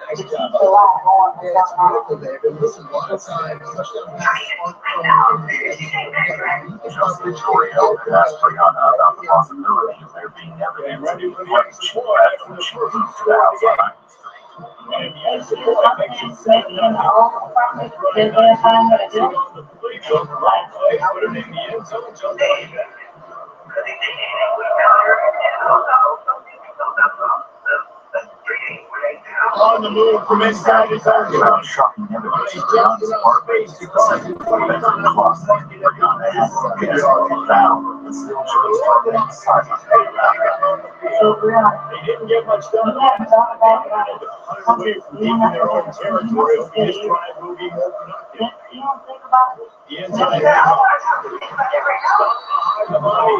Nice job. Yeah, it's beautiful there. But listen, a lot of times, touchdown passes aren't thrown. The story of that's Brianna about the possibility of there being evidence of the place that when she moves to the outside. And yes, the quarterback makes it 7-0. They're going to find what to do on the playbook. Right play, put it in the end zone, jump right back. On the move from inside his own zone. Shocking evidence He's of just Brianna's enough part. space to cross the Defensive cross. Brianna has been found, but still chose to remain silent. They didn't get much done. Away from deep in their own territory. This drive will be more productive. The inside stop behind the body.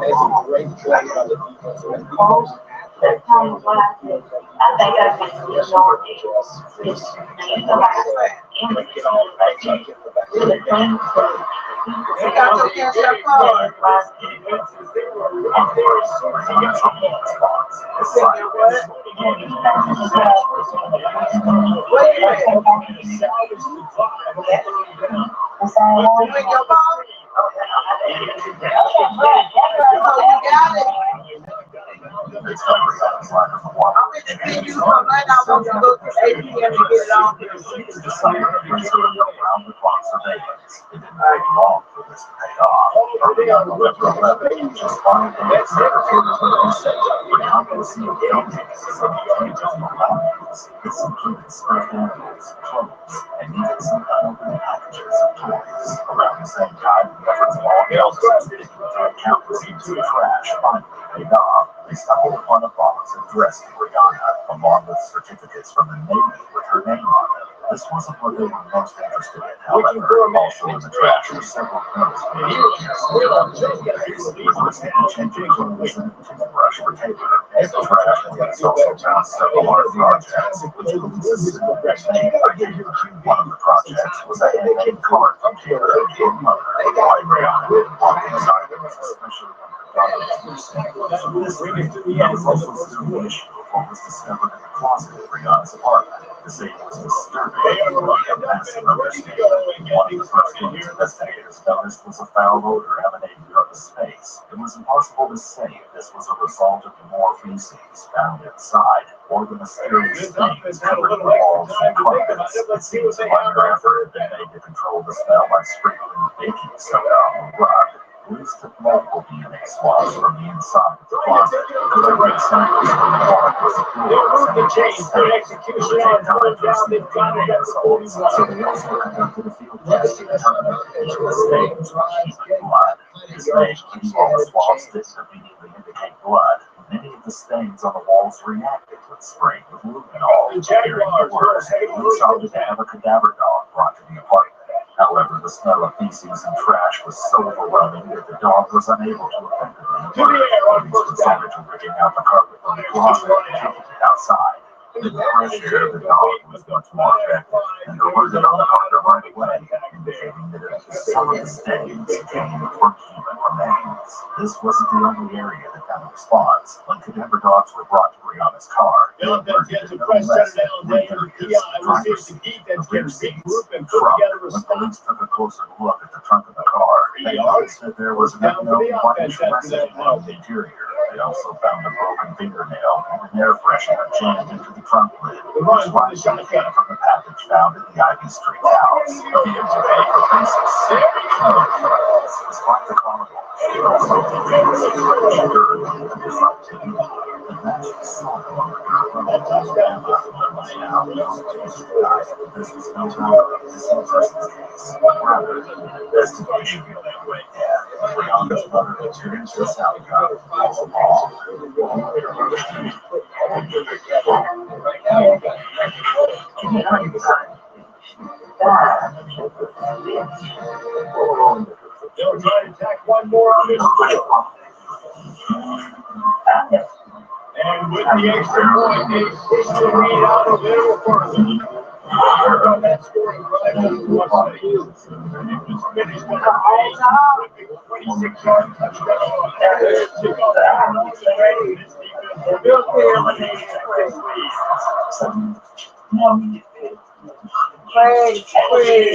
That's a great play by the defense. That's kind of what I did. I think I can do it more. Around the clock surveillance. It didn't take long for this to pay off. Early on November 11th, just 5 days later, Brianna received donations of tangible values. This included stuffed animals, clothes, and even some unopened packages of toys. Around the same time, the efforts of all girls to count receipts of trash finally paid off. They stumbled upon a box addressed to Brianna, along with certificates from the Navy with her name on them. This wasn't what they were most interested in, however. Also in the trash were several notes from the changing journalism to the brush for paper. As the trash was also found several art projects, which releases one of the projects was a handmade card from Taylor and mother, Brianna, walking inside them, especially when this was also still the issue of what was discovered in the closet of Brianna's apartment. The scene was disturbing and massive understatement. One of the first things investigators noticed was a foul odor emanating from the space. It was impossible to say if this was a result of more feces found inside or the mysterious stains covering the walls and carpets. It seems a minor effort had been made to control the smell by sprinkling baking soda on the rug. Police took multiple DNA swabs from the inside of the closet. The red samples from the wall was the chains for execution on down they've got it at 41. so they also conducted a field test to determine if the stains were human blood. This made all the swabs didn't immediately indicate blood. Many of the stains on the walls reacted with spraying with luminol. Hearing the words, police opted to have a cadaver dog brought to the apartment. However, the smell of feces and trash was so overwhelming that the dog was unable to effectively work. Police decided to rigging out the carpet from the closet and taking it outside. The fresh air of the dog was much more effective, and alerted on the partner right away, indicating that some of the stains came from human remains. This wasn't the only area that got a response. When cadaver dogs were brought to Brianna's car, they were when police took a closer look at the trunk of the car, they noticed that there was an unknown whitish residue on the interior. They also found a broken fingernail and an air freshener jammed into the trunk lid, which likely came from the package found in the Ivy Street house. The injury for basis. Despite the Commodore, she also contains a dirt and disrupted. The magic salt on the this was no longer a missing persons case, rather than an investigation. Brianna's mother experienced this outcome as a law. They'll try to tack one more on this field. And with the extra point, they push the lead out a little further. From that scoring drive, it was finished with a 26-yard touchdown.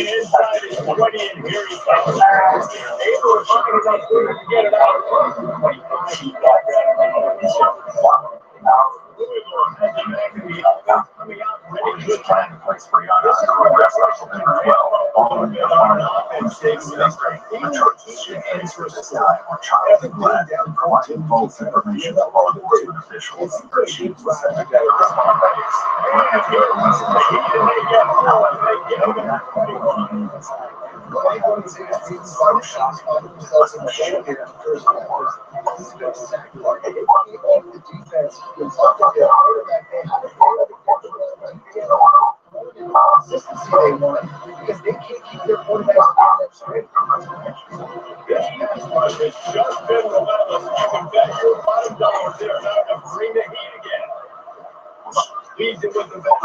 Inside is 20, and here he comes. They were talking about who to get it out of 25. He got Good plan to place Brianna under arrest on November 12th, following the alarm of states yesterday. The charges she faced for this time were child neglect and providing false information to law enforcement officials. Her chief was sent to get her on base. Consistency they want because they can't keep their quarterbacks on that straight. This pass rush has just been relentless. You can bet your $5 they're not going to bring the heat again. Leads it with the ball.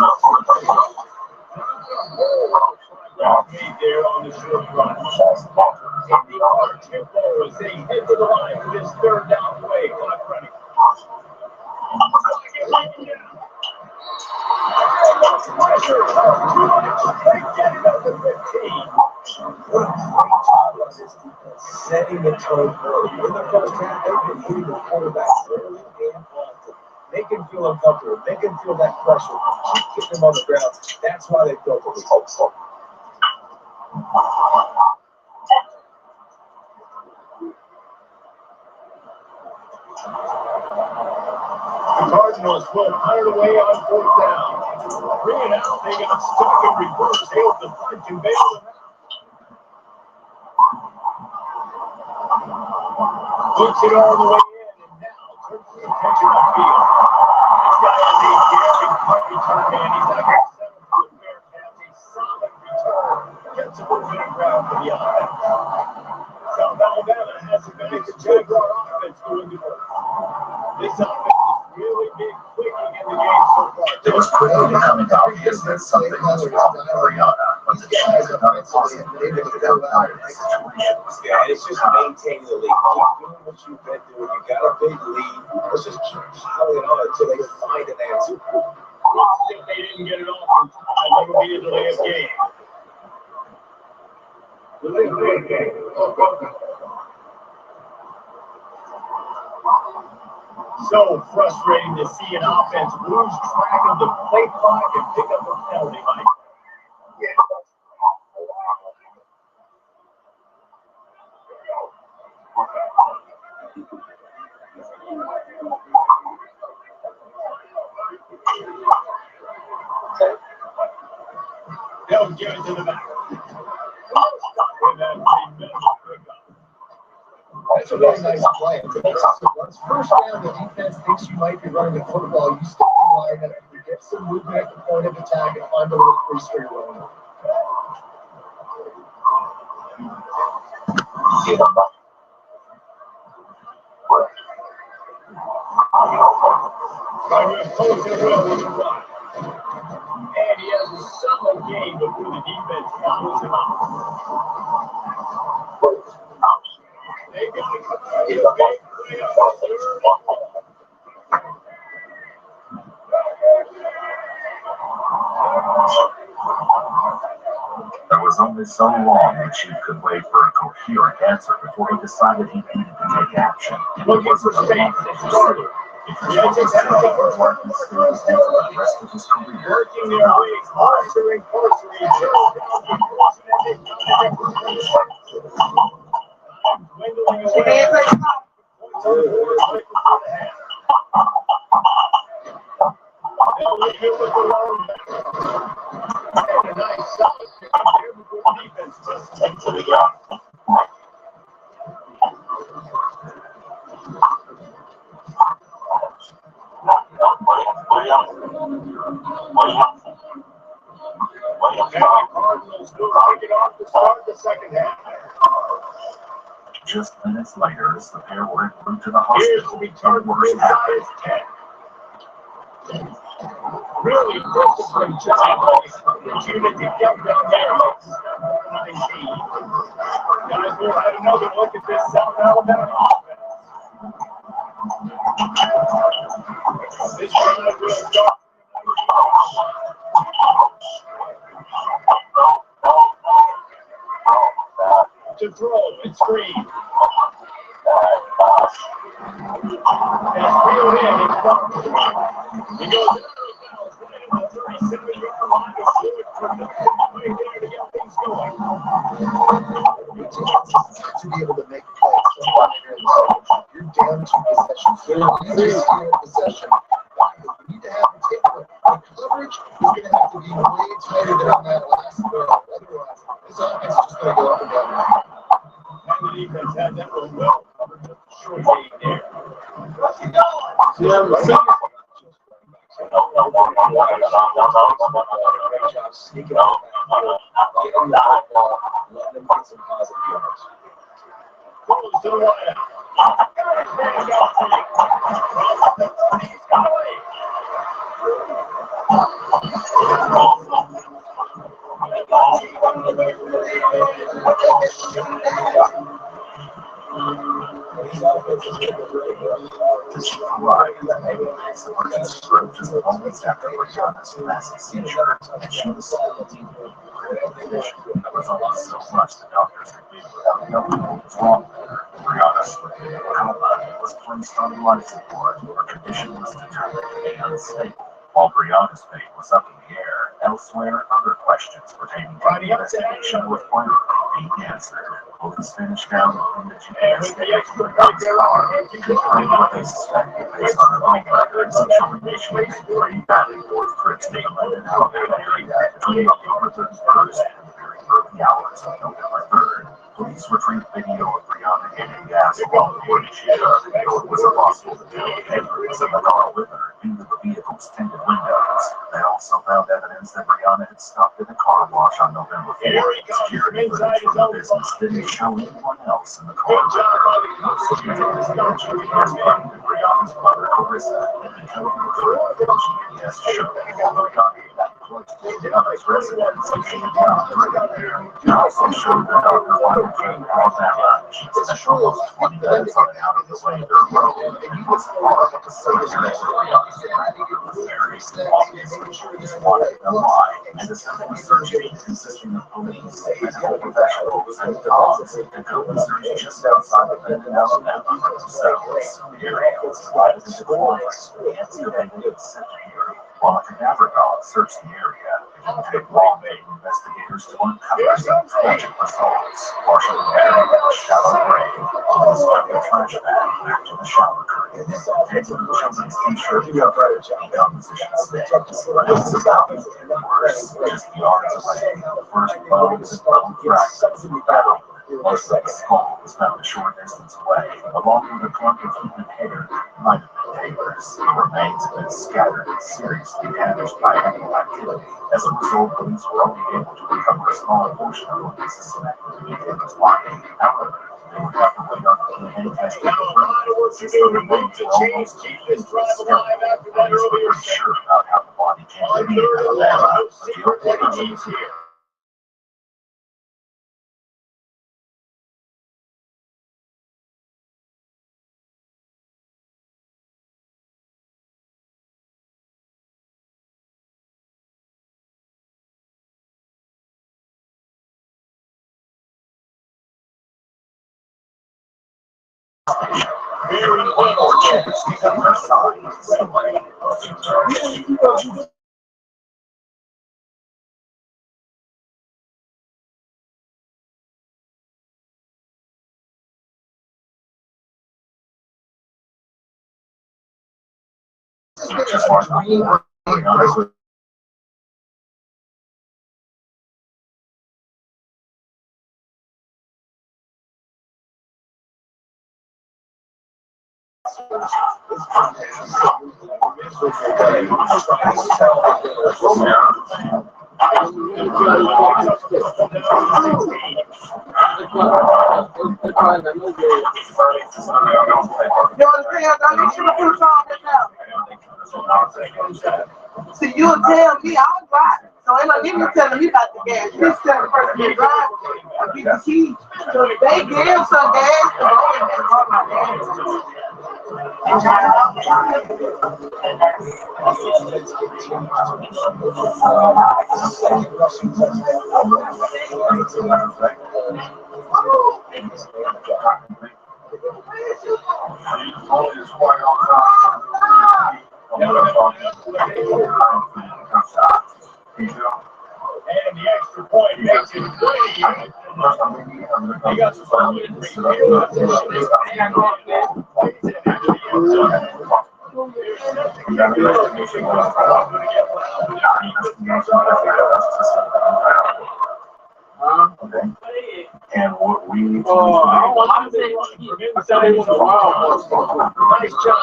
There on the short run. And the other two balls, they hit to the line for this third down play. Clock running. Pressure, too much. They get it up to 15. setting the tone early. In the first half, they've been hitting the quarterback early and often. Make him feel uncomfortable. Make him feel that pressure. Keep getting him on the ground. That's why they built it. The Cardinals will punt it away on fourth down. Bring it out. They got stuck in reverse. Hails the punt and bail them out. Puts it all the way in, and now turns the attention upfield. This guy has a daring punt return, man. He's not going to settle for the Bearcats. A solid return. Gets a little bit of ground for the offense. South Alabama hasn't been able to Jaguar offense going to work. This offense has really been clicking in the game so far. It was quickly becoming obvious that something was wrong with Ariana, but the Chiefs have done impossible to get out of this situation. Yeah, it's just maintaining the lead. Keep doing what you've been doing. You got a big lead. Let's just keep piling on until they find an answer. If they didn't get it off in time, it would be a delay of game. So frustrating to see an offense lose track of the play clock and pick up a penalty, Mike. They'll give it to the back. With that pretty minimal pickup. That's a really nice play. Once first down, the defense thinks you might be running the football. You stay in line, and you get some movement at the point of attack and find a little free straight running. And he has a solid game before the defense follows him out. They got to come out with a big play on the third. There was only so long the Chief could wait for a coherent answer before he decided he needed to take action. Looking for space and started. That's exactly what Marcus Stewart did for the rest of his career. Working their ways, closer and closer. He drove down the course and they found it. Dwindling away. Points on the board right before the half. They'll leave it with the long back. And a nice solid pick up there before the defense just takes it again. Cardinals will take it off to start the second half. Just minutes later, as the pair were en route to the Here's to hospital, be turned inside his 10. Really disciplined job. The unit to get down there. Guys will have another look at this South Alabama offense. This drive will start. To throw and screen. That's reeled in. It's done. He goes right in the 37-yard line to Stewart from the right there to get things going. To be able to make plays. You're down 2 possessions. You're stealing possession. You need to have the takeaway. The coverage is going to have to be way tighter than on that last throw. Otherwise, this offense is just going to go up and down. And the defense had that one well covered with the short game there. Great job sneaking out. Getting the ball, letting them get some positive yards. Goes to the wide out. Hands off to you. He's got away. Right, the script is always after Rihanna's massive seizure, and she was still deep in critical condition. There was only so much the doctors could do without knowing what was wrong with her. Brianna slipped into a coma and was placed on life support where condition was determined to be unstable. While Brianna's fate was up in the air, elsewhere other questions pertaining to the investigation were finally being answered. Police finished down within the GPS data from the gun's car, confirming what they suspected based on their own records and information they played back and forth trips to the London, Alabama area between October 31st and the very early hours of November 3rd. Police retrieved video of Brianna getting gas while the video was a possible papers in the car with her into the vehicle's tinted windows. They also found evidence that Brianna had stopped at a car wash on November 4th. Security footage from the business didn't show anyone else in the car with her. Most of the evidence pointed to Brianna's mother, Carissa, and the GPS showed Brianna that close to Brianna's residence and she had not driven there. It also showed that Dr. Wonderful, Alabama, she spent almost 20 minutes on out of the way of their road, and he was far from the cemetery. Very obviously, she wanted to lie, and a simple search team consisting of police, medical professionals, and dogs had opened search just outside of Benton, Alabama for themselves. The area was divided into corners, and excavated cemetery, while a cadaver dog searched the area. It would take long-made investigators to uncover some tragic results, partially buried in a shallow grave. Police found a trash bag back to the shower curtain, taking the children's t-shirt cover and composition sticks. But it was about to get worse. Just yards away, the first bones and bone fragments of the battle. Most of the skull was found a short distance away, along with a clump of human hair that might have been papers. The remains have been scattered and seriously damaged by animal activity. As a result, police were only able to recover a small portion of what they suspected to be David's body. However, they would have to wait until the handcuffs were removed, since the remains were almost completely sterile. Police were unsure about how the body came to be in Alabama, but the only evidence here. Very well chance to other side somebody just watch my See, you'll tell me I'll drive. So ain't like you telling me about the gas. He's telling the person to drive. I get the key. So if they give some gas, so I ain't gonna call my gas. And the extra point makes it great. You got some fun with and what we need to nice job.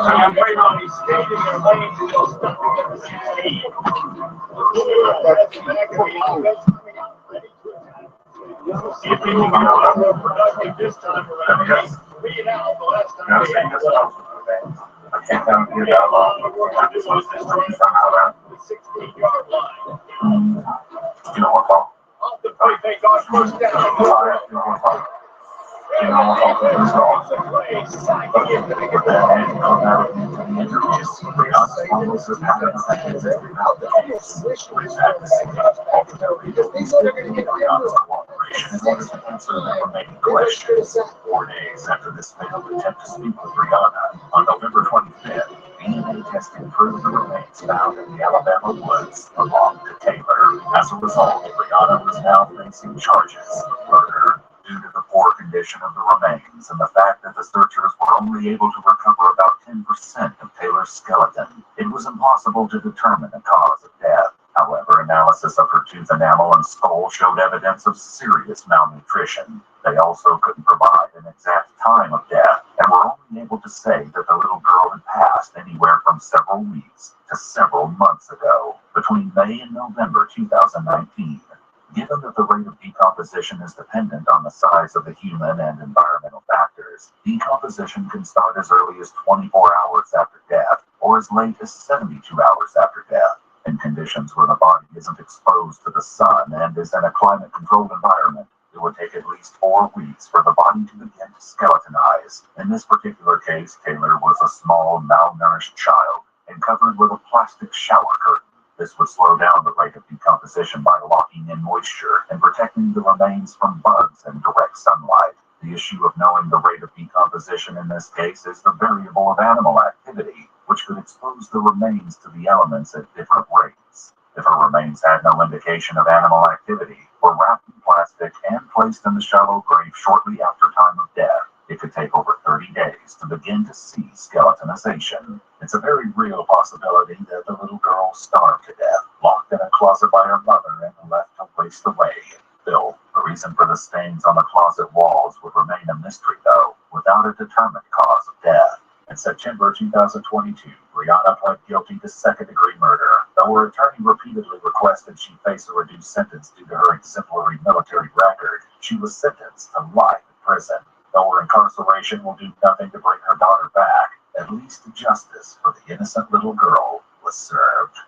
I'm waiting on these skating and lanes and those stuff to see if we can get more productive this time around. We now the last time we had I can't tell you that long. this was this the 16-yard line. You know what, Paul? Off the play, thank God, first down. And all of those dogs but with that hand come out into the interview, Rihanna's almost as happy as seconds throughout the case. What is happening? Rihanna's cooperation in order to answer the remaining questions. 4 days after this failed attempt to speak with Rihanna, on November 25th, DNA testing proved the remains found in the Alabama woods belonged to Taylor. As a result, Rihanna was now facing charges of murder due to the poor condition of the remains and the fact that the searchers were only able to recover about 10% of Taylor's skeleton. It was impossible to determine the cause of death. However, analysis of her tooth enamel and skull showed evidence of serious malnutrition. They also couldn't provide an exact time of death and were only able to say that the little girl had passed anywhere from several weeks to several months ago, between May and November 2019. Given that the rate of decomposition is dependent on the size of the human and environmental factors, decomposition can start as early as 24 hours after death or as late as 72 hours after death. In conditions where the body isn't exposed to the sun and is in a climate-controlled environment, it would take at least 4 weeks for the body to begin to skeletonize. In this particular case, Taylor was a small, malnourished child and covered with a plastic shower curtain. This would slow down the rate of decomposition by locking in moisture and protecting the remains from bugs and direct sunlight. The issue of knowing the rate of decomposition in this case is the variable of animal activity, which could expose the remains to the elements at different rates. If her remains had no indication of animal activity, were wrapped in plastic and placed in the shallow grave shortly after time of death, it could take over 30 days to begin to see skeletonization. It's a very real possibility that the little girl starved to death, locked in a closet by her mother, and left to waste away in filth. The reason for the stains on the closet walls would remain a mystery, though, without a determined cause of death. In September 2022, Rihanna pled guilty to second-degree murder. Though her attorney repeatedly requested she face a reduced sentence due to her exemplary military record, she was sentenced to life in prison. Though her incarceration will do nothing to bring her daughter back, at least justice for the innocent little girl was served.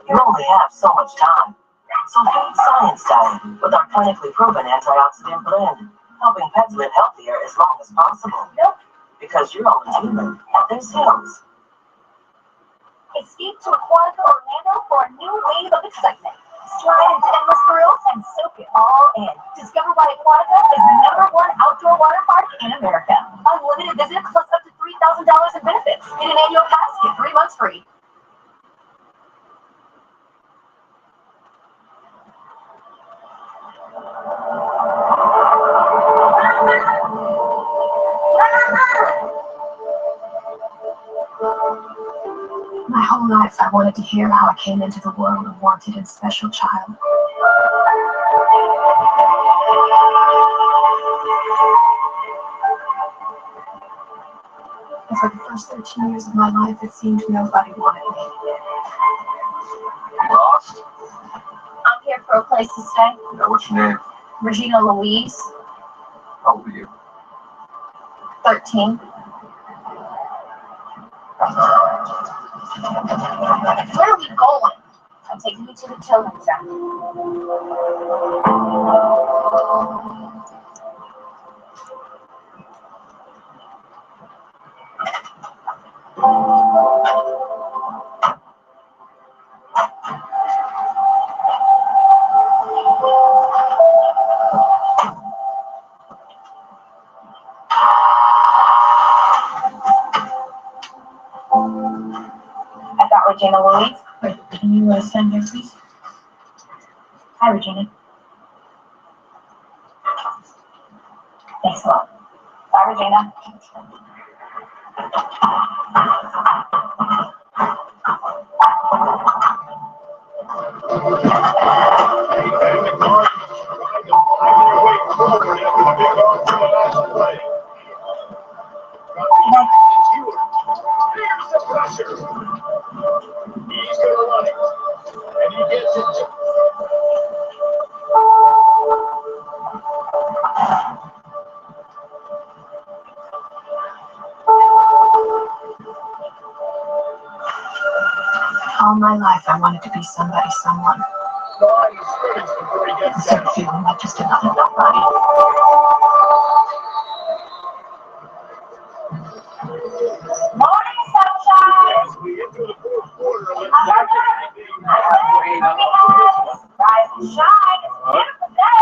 You only have so much time. So feed Science Diet with our clinically proven antioxidant blend, helping pets live healthier as long as possible. Because you're only human and there's hills. Escape to Aquatica Orlando for a new wave of excitement. Slide into endless thrills and soak it all in. Discover why Aquatica is the #1 outdoor water park in America. Unlimited visits plus up to $3,000 in benefits. Get an annual pass, get 3 months free. My whole life I wanted to hear how I came into the world a wanted and special child. And for the first 13 years of my life, it seemed nobody wanted me. Lost? I'm here for a place to stay. Yeah, what's your name? Regina Louise, How old are you? 13. Where are we going? I'm taking you to the children's center. I got Regina Louise. Wait, can you stand there, please? Hi, Regina. Thanks a lot. Bye, Regina. Here's the pressure. He's gonna run it. And he gets it. All my life I wanted to be somebody, someone. Line of scrimmage before he I gets started down. feeling like just another nobody. Morning, sunshine. As we enter the fourth quarter, let's Rise and shine. It's a beautiful day.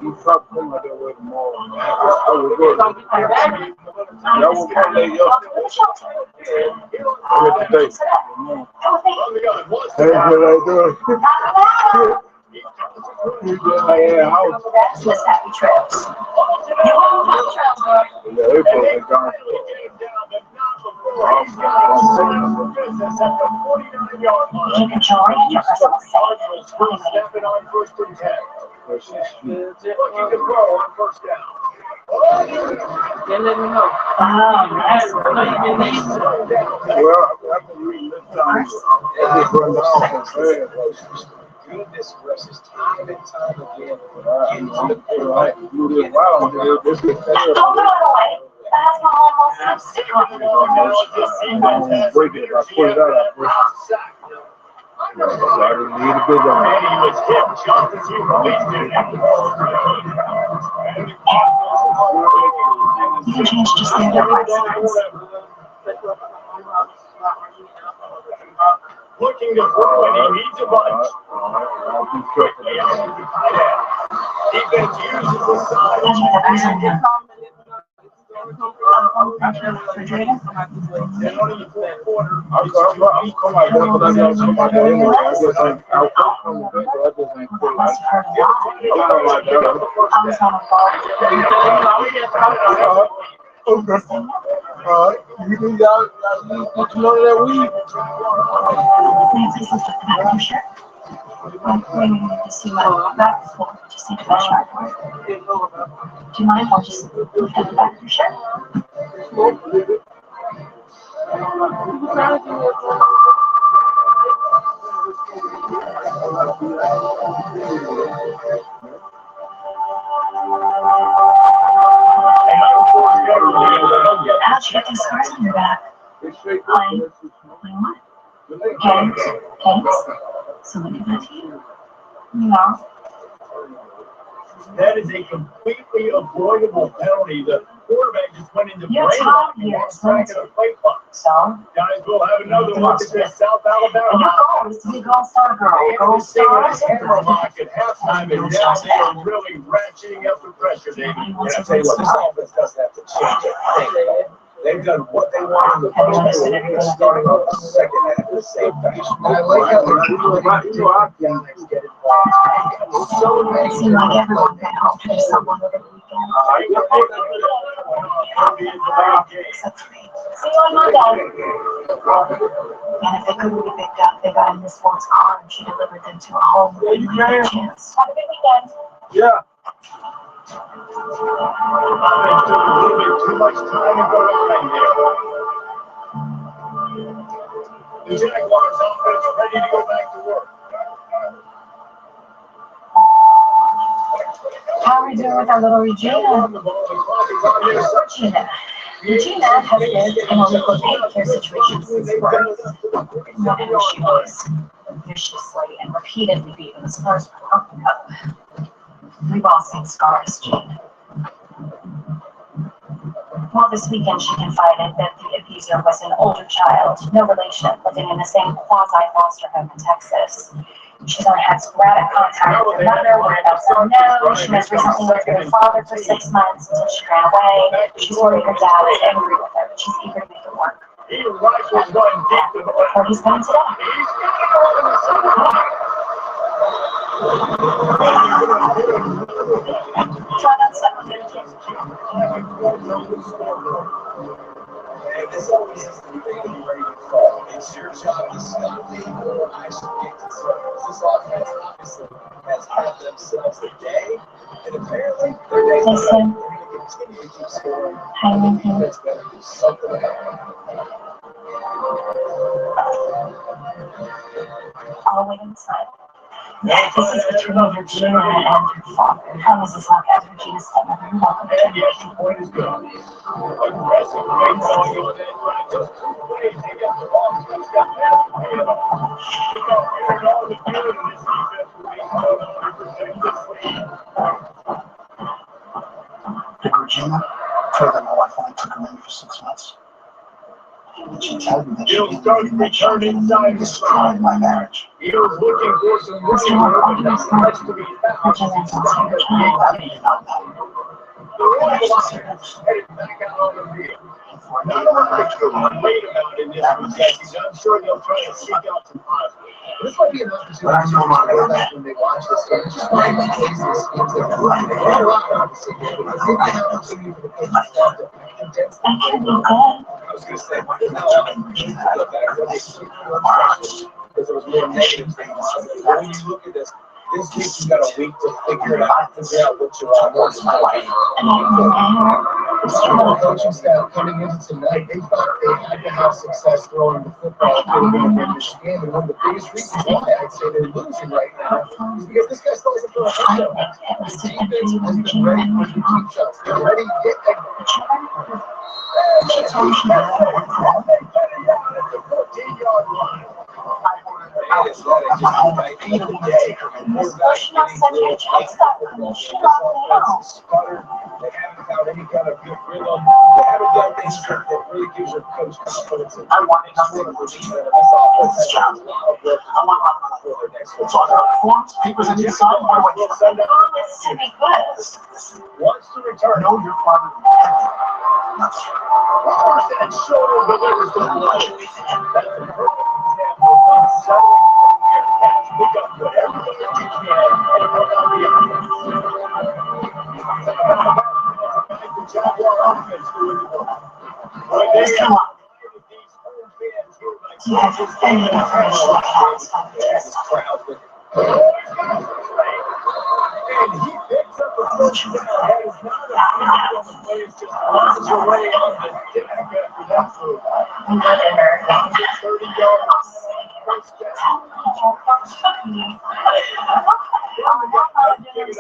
You probably come out there with tomorrow, man. I was good. Y'all will play Welcome to the shelter. today. Oh, thank you. Hey, what I doing? You just like that house. Just happy trails. You won't have trails, Lord. Yeah, they probably gone. You can join and your personal safe. Snapping on first and 10. Looking to throw on first down. Oh, nice. Well, I can read this time. It's run down from fast. Goodness gracious, time and time again. You did well. This is Don't throw it away. That's my almost lipstick on it. break it. I put it out. I didn't need a big one. And he was hit just as he released it. You can change just the other heart sounds. Looking to throw, and he needs a bunch. I'll be careful. Defense uses the side. How'd you get that reason now? Refrigerator? Down in the fourth quarter. I'm coming out there, but I got some out there anyway. I just ain't out coming there, but I just ain't cool. Must have heard a lot. I'm coming out there. I was on a ball. Okay. You think y'all put you on that weed? Nancy's looked at the back of your shirt. I'm waiting to see what back is for. Just need to finish my report. Do you mind if I'll just lift up the back of your shirt? How'd you get these scars on your back? Playing what? Games? Someone did that to you? No. That is a completely avoidable penalty. The quarterback just went into Your brain time lock here and is back in a fight box. So, Guys, we'll have another look at this South your Alabama. goal is to be Gold Star Girl. Gold Stars. Camera lock at halftime, and now they are really ratcheting up the pressure, David. And I tell you what, this offense doesn't have to change a thing. They've done what they want in the first half. They're starting off the second half the same fashion. I like how they're doing it. Guys get involved. It seemed like everyone got home to do something over the weekend. Except for me. See you on Monday. And if they couldn't be picked up, they got in Miss Ford's car and she delivered them to a home where they had a chance. Have a good weekend. Yeah. They took a little bit too much time to go to line there. The Jaguars offense ready to go back to work. How are we doing with our little Regina? Regina has lived in a local daycare situation since birth. No who she was viciously and repeatedly beaten as scars were popping up. We've all seen scars, Jean. Well, this weekend she confided that the abuser was an older child, no relation, living in the same quasi-foster home in Texas. She's only had sporadic contact with her mother, whereabouts unknown. She most recently lived with her father for 6 months until she ran away. She's worried her dad is angry with her, but she's eager to make it work. Where he's going today. Try that stuff. And this always is the thing to be ready to fall. It's your job to stop me or I should get concerned. This offense obviously has had themselves a day, and apparently their day's not over. They're going to continue to keep scoring. Defense better do something about it. All the way inside. This is between Regina and her father. How is this not as Regina's stepmother? Welcome to Generation Point is good. Aggressive play calling on that drive. Just 2 plays to get the ball. He'll start to return inside the spot. my marriage. He was looking for some running room and nothing much to be found. He stopped at the gate. The Royal Lions headed back out on the field. Not a lot to wait about in this respect. He's unsure they'll try to seek out some positives. This might be an opportunity to go back when they watch this game. Just find the craziest schemes that are running. They run a lot, obviously, but I think it's an opportunity for the coaching staff to condense the game. I was going to say, now, the back when they keep you on pressure, because there was more negatives than positives. When you look at this week you got a week to figure it out, figure out what you're on. The coaching staff coming into tonight, they thought they had to have success throwing the football in Michigan. And one of the biggest reasons why I'd say they're losing right now is because this guy still hasn't thrown a touchdown. His defense has been ready for the deep shots. They're ready to get that. They haven't found any kind of good rhythm. They haven't done things that really gives your coach confidence. I want to make sure that this offense has a lot of work for their next one. Papers in the side. Wants to return. Know your father. And shoulder delivers the blow. That's the perfect example of settling for a catch. Pick up whatever you can and work on the offense. The Jaguar offense doing the work. But they have these home fans here like You have any information that counts. and he picks up a first down. That is not a on the play. It's just runs away on the deck after that move. 30 yards. First down.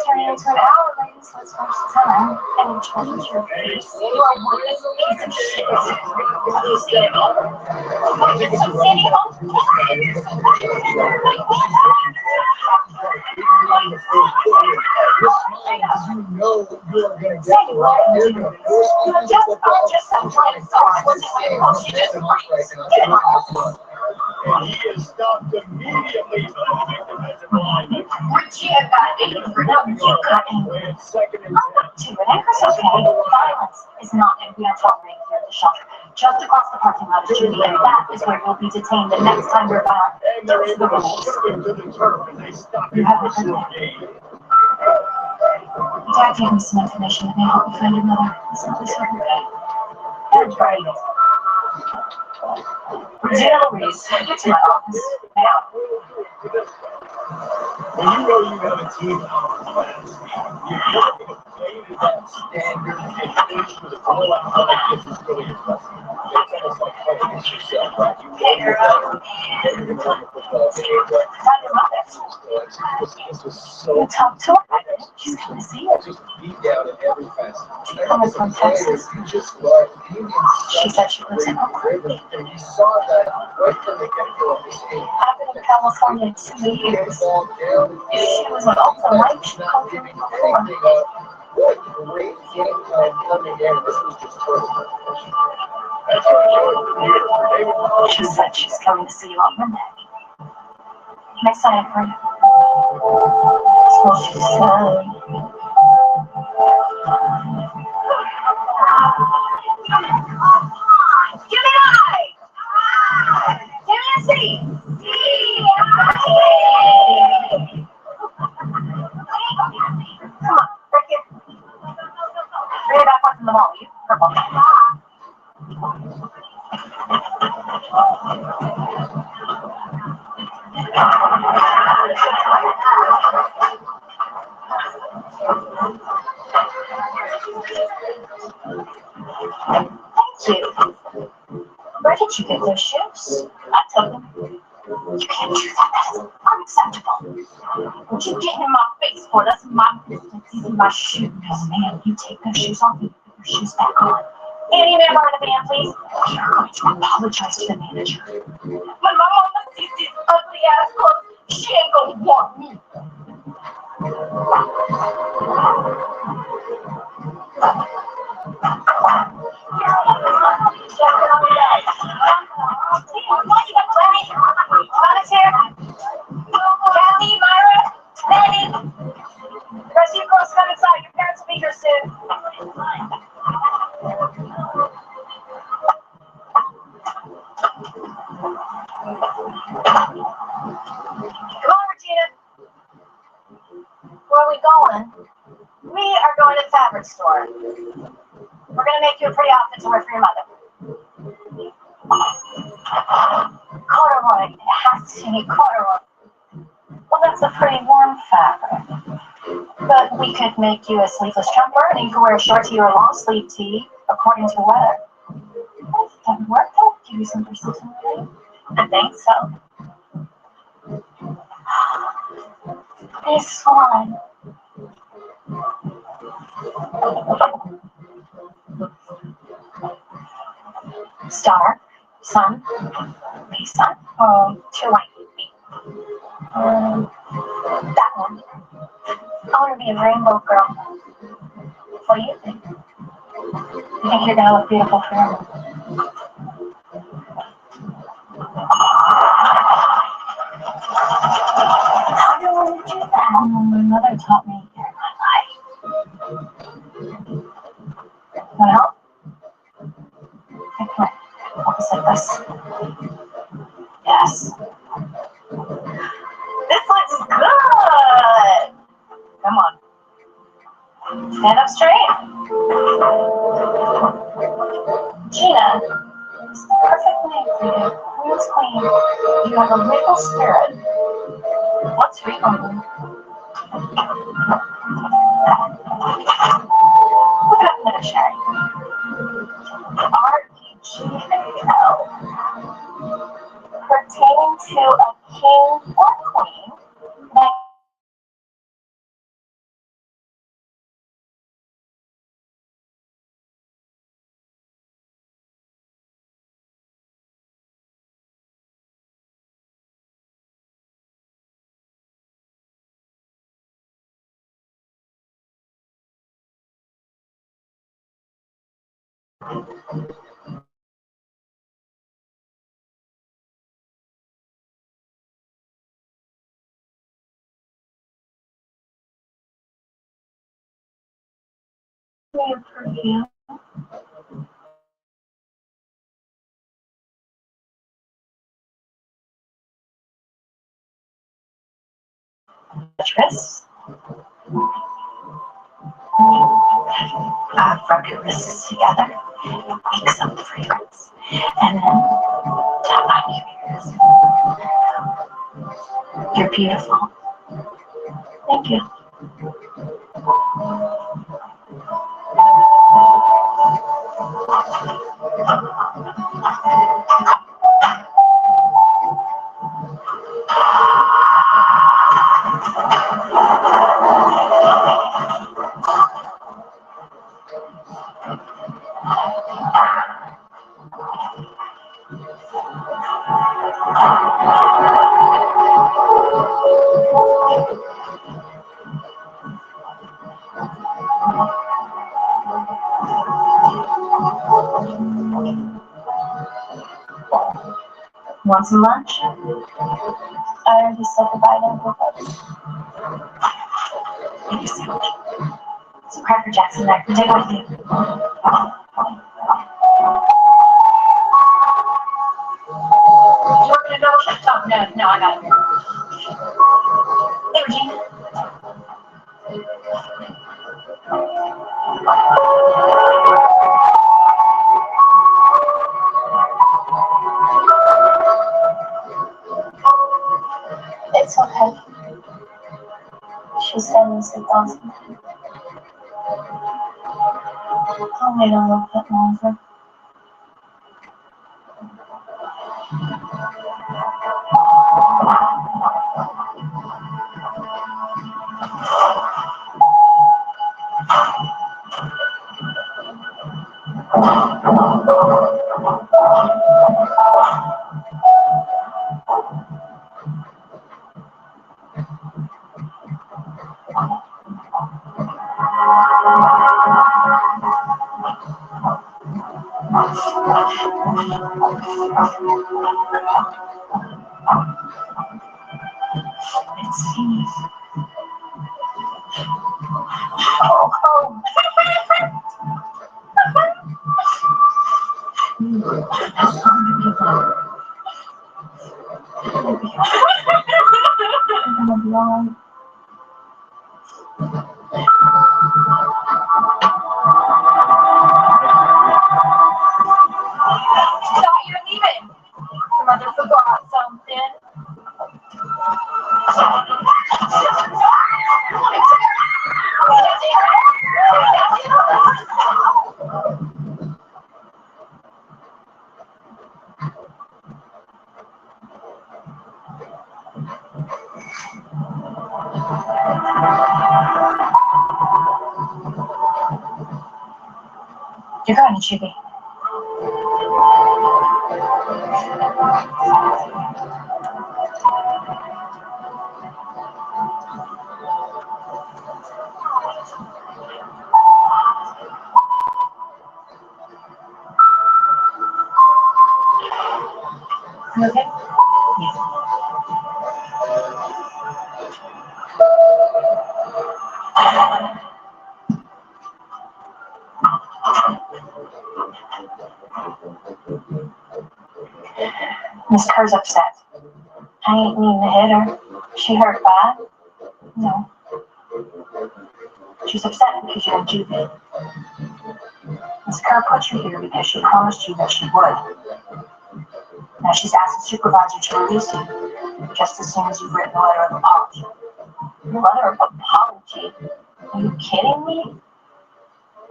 Turning into an hour, ladies. Let's watch the time. And change your face. You are one piece of shit. You know you're going to get the right. You're going to force people to football and try and stop this game. And he is stopped immediately by the defensive lineman. Richie, I've got 8 for them. You got 8. It's second and 10. To an anchor's okay. Violence is not going to be tolerated here at the shelter. Just across the parking lot is Judy, and that is where you'll be detained the next time we're back. And they're able to shoot him to the turf, and they stop him for the game. Dad gave me some information that may help you find your mother. Simply certain. Good fight. Zero Reese, get to my office now. When you know you have a team out of class, you're not going to play to that standard and finish with a goal outside this is really impressive. It's almost like playing against yourself, right? You know you're better than playing football game, but this was so Talk to her. She's coming to see you. just beat down in every facet. Coming from Texas. You just love being She said she lives in Oakland. and you saw that right from the get-go of this game. I've been in California 2 years. She was an open mic. She called me before. What a great game coming in. This was just perfect. that's right. She said she's coming to see you on Monday. Can I sign up for you? That's what she said. Give me an eye! Give me a C! Come on, right here. Bring it back once in the mall, you purple. Thank you. Where did you get those shoes? I took them. You can't do that. That's unacceptable. What you get in my face for? That's my business. These are my shoes. Man, you take those shoes off and you put your shoes back on. Any member of the band, please? You're going to apologize to the manager. When my mama sees these ugly ass clothes, she ain't gonna want me. on, Regina. Where are we going? We are going to the fabric store. We're going to make you a pretty outfit to wear for your mother. Corduroy. It has to be corduroy. Well, that's a pretty warm fabric. But we could make you a sleeveless jumper, and you could wear a short tee or a long sleeve tee according to the weather. If that would work, I'll give you some versatility. I think so. This one. Star, sun, the sun, too light. That one. I want to be a rainbow girl. What do you think? You think you're gonna look beautiful for him? How do I do that? My mother taught me during my life. Want help? Okay, come on. Focus like this. Yes. This looks good. Come on. Stand up straight. Gina, this is the perfect name for you. Queen's Queen. You have a regal spirit. What's regal mean? Look it up in the dictionary. R-E-G-A-L. Pertaining to a king or queen. Perfume. Dress. Rub your wrists together, mix up the fragrance, and then tap on your ears. You're beautiful. Thank you. Want some lunch? I already said goodbye to everybody. Thank you so much. Some Cracker Jacks in there. Take it with you. You working a double shift? Oh, no, I got it. Hey, Regina. It's okay. She said we sleep awesome. I'll wait a little bit longer. It's Steve. Oh. Thought you were leaving. Your mother forgot something. You're going to Chibi. You okay? Yeah. Miss Kerr's upset. I ain't mean to hit her. She hurt bad? No. She's upset because you're in juvie. Miss Kerr put you here because she promised you that she would. Now she's asked the supervisor to release you just as soon as you've written a letter of apology. A letter of apology? Are you kidding me?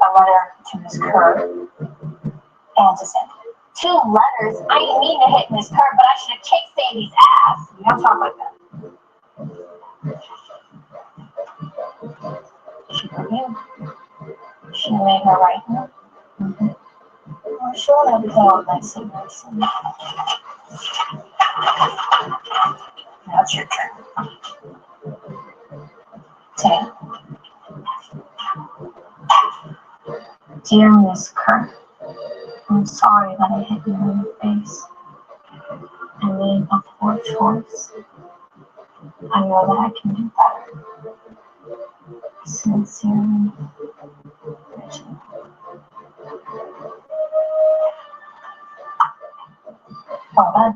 A letter to Miss Kerr and to Sandy. 2 letters? I ain't mean to hit Miss Kerr, but I should have kicked Sandy's ass. You don't talk like that. She put you. She made her right here. I'm sure everything all nice and nice. Now it's your turn. Say, dear Miss Kerr, I'm sorry that I hit you in the face. I made a poor choice. I know that I can do better. Sincerely, Reggie. Well done.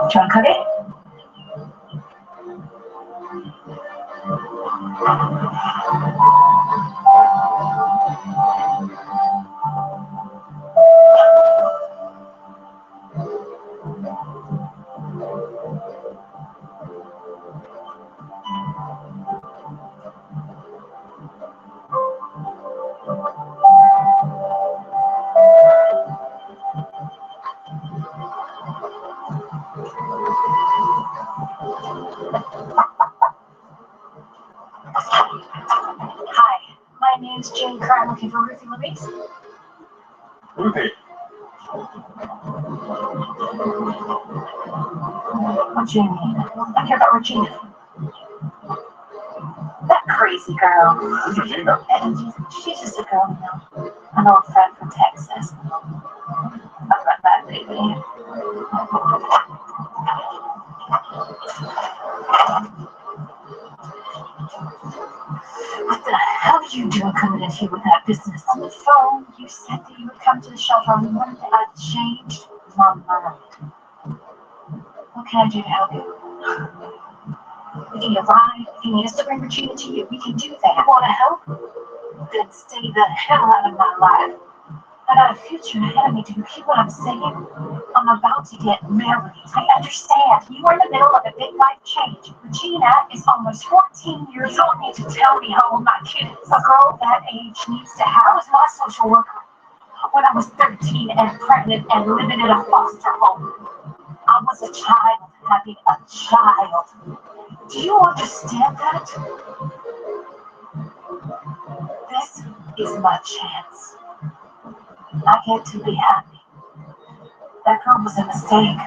Do you want to cook it? Hi, my name's Jane Kerr. I'm looking for Ruthie Louise. Ruthie. What do you mean? I'm here about Regina. That crazy girl. Who's Regina? And she's just a girl, you know. An old friend from Texas. I've met that lately. What the hell are you doing coming in here with that business? On the phone, you said that you would come to the shelter on Monday. I changed my mind. What can I do to help you? We can get a ride. If you need us to bring Regina to you, we can do that. You want to help? Then stay the hell out of my life. I got a future ahead of me. Do you hear what I'm saying? I'm about to get married. I understand. You are in the middle of a big life change. Regina is almost 14 years old. You don't need to tell me how old my kid is. A girl that age needs to have. I was my social worker when I was 13 and pregnant and living in a foster home. I was a child having a child. Do you understand that? This is my chance. I get to be happy. That girl was a mistake.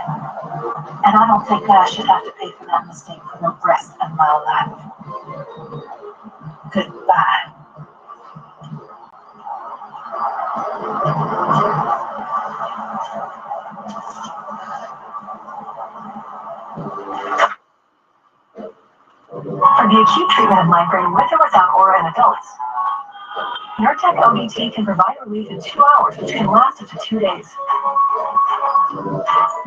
And I don't think that I should have to pay for that mistake for the rest of my life. Goodbye. For the acute treatment of migraine with or without aura in adults, Nurtec ODT can provide relief in 2 hours, which can last up to 2 days.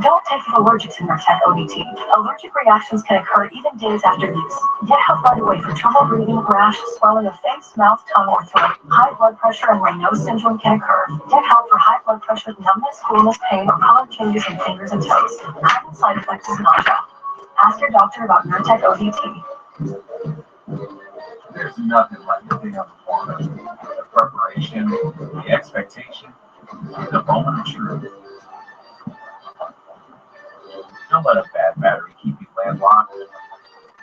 Don't take it allergic to Nurtec ODT. Allergic reactions can occur even days after use. Get help right away for trouble breathing, rash, swelling of face, mouth, tongue, or throat. High blood pressure and Raynaud syndrome can occur. Get help for high blood pressure, numbness, coolness, pain, or color changes in fingers and toes. Common side effect is nausea. Ask your doctor about Nurtec ODT. There's nothing like getting on performance. The preparation, the expectation, the moment of truth. Don't let a bad battery keep you landlocked.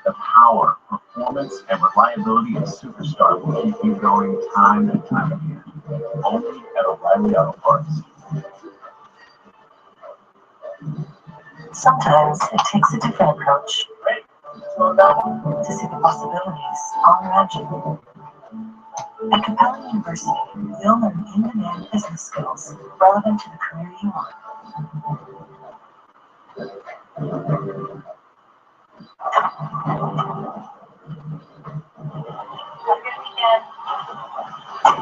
The power, performance, and reliability of Superstar will keep you going time and time again. Only at O'Reilly Auto Parts. Sometimes it takes a different approach to see the possibilities all around you. At Capella University, you'll learn in-demand business skills relevant to the career you want. Have a good weekend.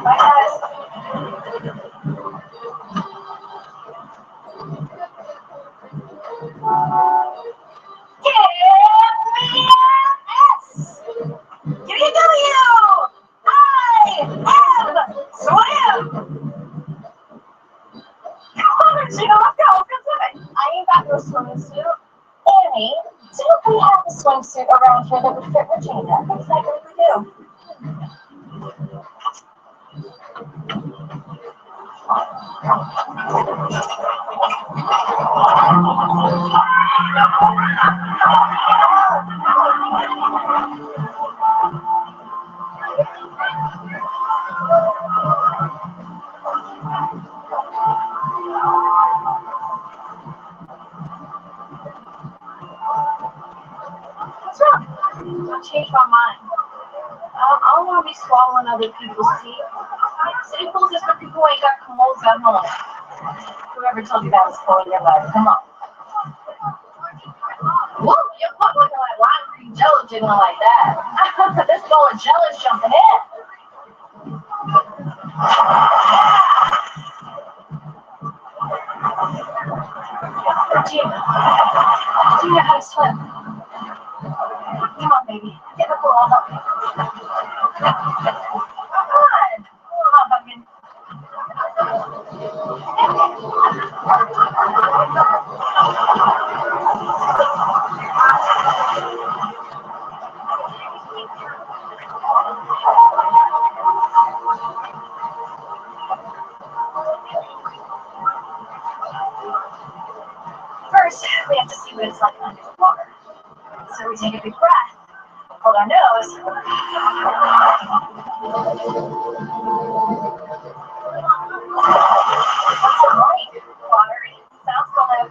Bye, guys. Yes! Give me a W! I am swim! Let's go swimming. I ain't got no swimming suit. Annie, don't we have a swimsuit around here that would fit Regina? Exactly we do. What's wrong? I changed my mind. I don't want to be swallowing other people's teeth. City pools is for people who ain't got commodes at home. Whoever told you that was spoiling your life. Come on. Whoa, your butt looking like lime green jello jiggling like that. This bowl of jello's jumping in. Regina, do you know how to swim? Come on, baby. Get in the pool. I'll help you. Come on. Come on, Buggin. First, we have to see what it's like under the water. So we take a big breath, hold our nose. What's it like? Watery. Sounds good.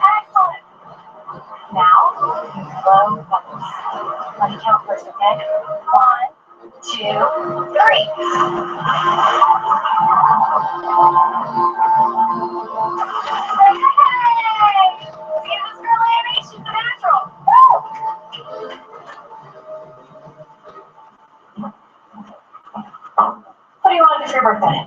Excellent. Now, blow bubbles. Let me count first, okay? 1, 2, 3. Hey! See this girl, Annie? She's a natural. Woo! What do you want to do for your birthday?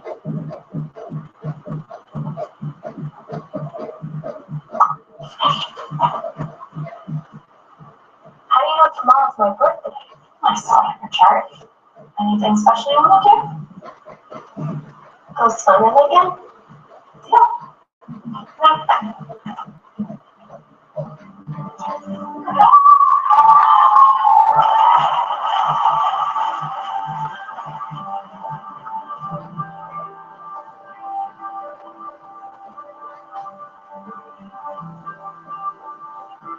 How do you know tomorrow's my birthday? I saw it on your chart. Anything special you want to do? Go swimming again? Yeah. Not fun.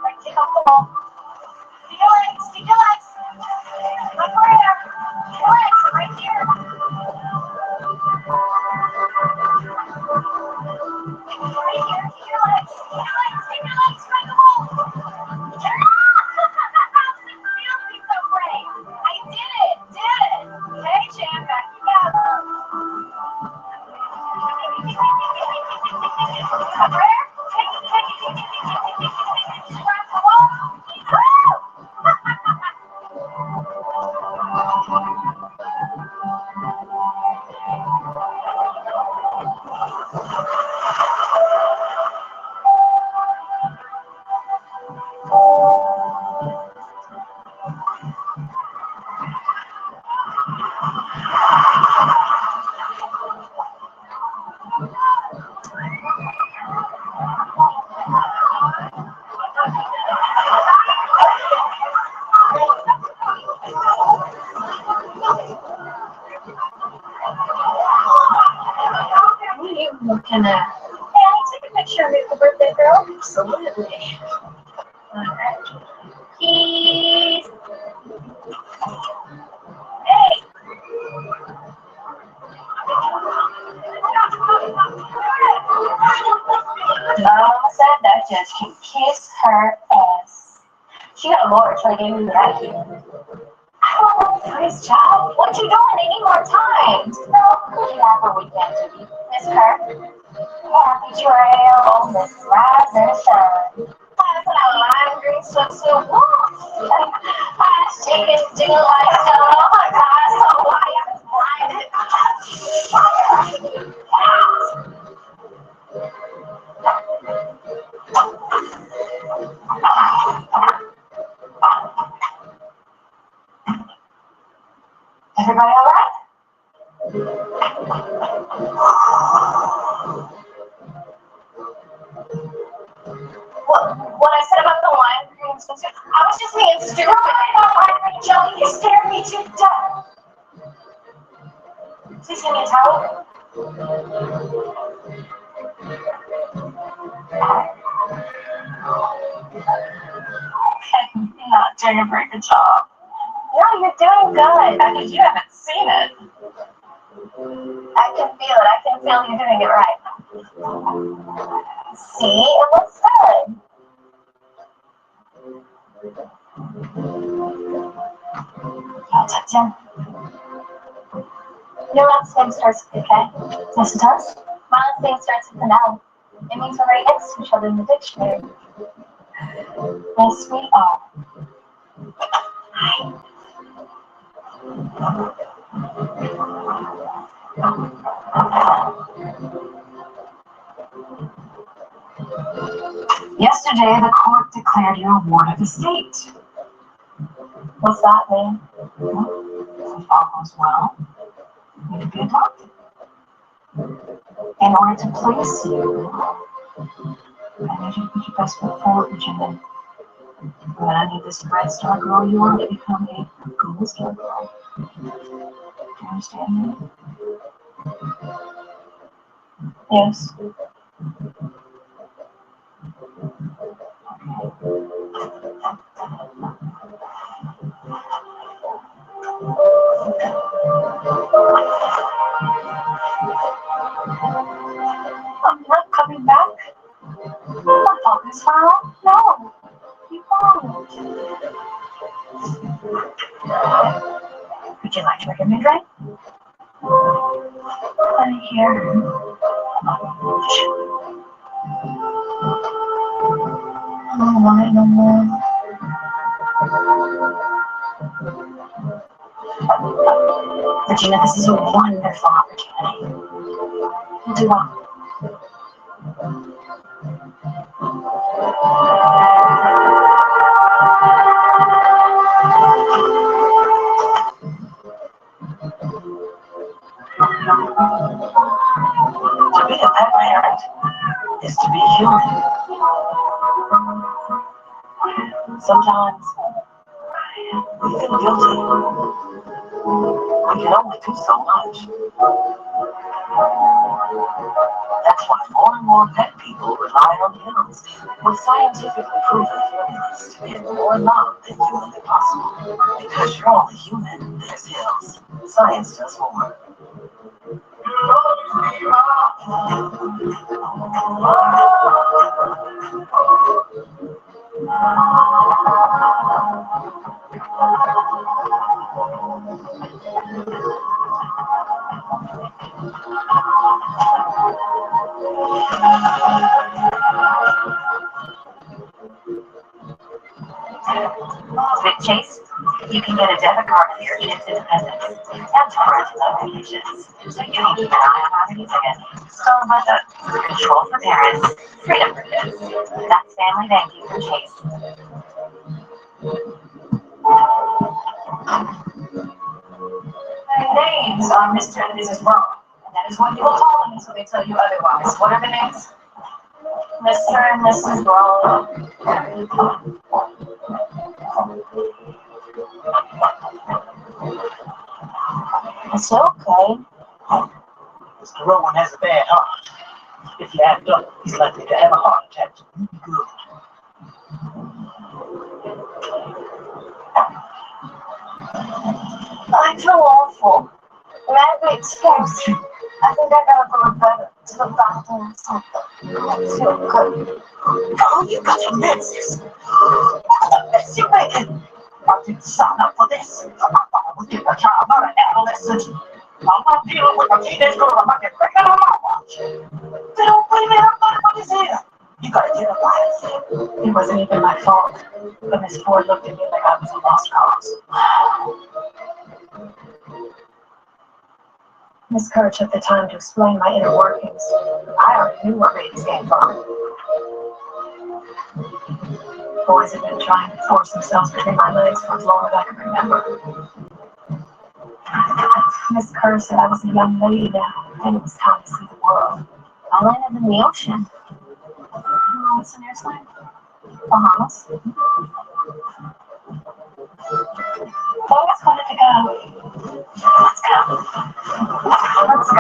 Like, take off the ball. Stick your legs. Stick your legs. Look over here. Your legs. jam back together. What are you looking at? Hey, I take a picture of me for birthday girl. Absolutely. Alright. Keys. Hey. Mama said that judge can kiss her ass. She got a lawyer trying to get me that key. Oh, nice job. What you doing? They need more time. No, you have a weekend, Judy. Miss her. Happy trail, Miss Rise and Shine. That's what a lime green swimsuit. Woo! Eyes shaking, jiggle like hell. My God, so why I'm blinded. Everybody all right? What I said about the lime green swimsuit, I was just being stupid. I thought lime green jelly, you scared me to death. Please give me a towel. Okay, you're not doing a very good job. No, you're doing good. Because you haven't seen it. I can feel it. I can feel you doing it right. See? It looks good. I'll touch him. Your last name starts with a K. Yes, it does. My last name starts with an L. It means we're right next to each other in the dictionary. Yes, we are. Hi. Yesterday, the court declared you a ward of the state. What's that mean? Well, if all goes well, you could be adopted. In order to place you, I need you to put your best foot forward, Virginia. But I need this bright star girl you are to become a gold star girl. Do you understand me? Yes. I'm not coming back. I'm not talking smile. No. You won't. Would you like to make a new drink? Honey, here. I don't want it no more. Regina, this is a wonderful opportunity. We'll do well. To be a pet parent is to be human. Sometimes we feel guilty. We can only do so much. That's why more and more pet people rely on hills, with scientifically proven formulas to get more love than humanly possible. Because you're only human, there's hills. Science does more. With Chase, you can get a debit card for your kids' independence and to parental notifications, so you can keep an eye on how to use it. So budget, control for parents, freedom for kids. That's family banking from Chase. Their names are Mr. and Mrs. Brown, and that is what you will call them until they tell you otherwise. What are the names? Mr. and Mrs. Brown. It's okay. Mr. Rowan has a bad heart. If you act up, he's likely to have a heart attack. Good. I feel awful. Maybe excuse. I think I gotta go to the bathroom or something. I feel good. Oh, you got your menses. What the mess you making? I didn't sign up for this. I thought I was getting a child, not an adolescent. I'm not dealing with a teenage girl. I'm not getting pregnant on my watch. They don't blame me. I'm not what is here. You gotta get a life. It wasn't even my fault. But Miss Ford looked at me like I was a lost cause. Miss Kerr took the time to explain my inner workings. I already knew where babies came from. Boys had been trying to force themselves between my legs for as long as I could remember. Miss Kerr said I was a young lady now, and it was time to see the world. I landed in the ocean. What's the nearest line? Bahamas. Always wanted to go. Let's go. Let's go.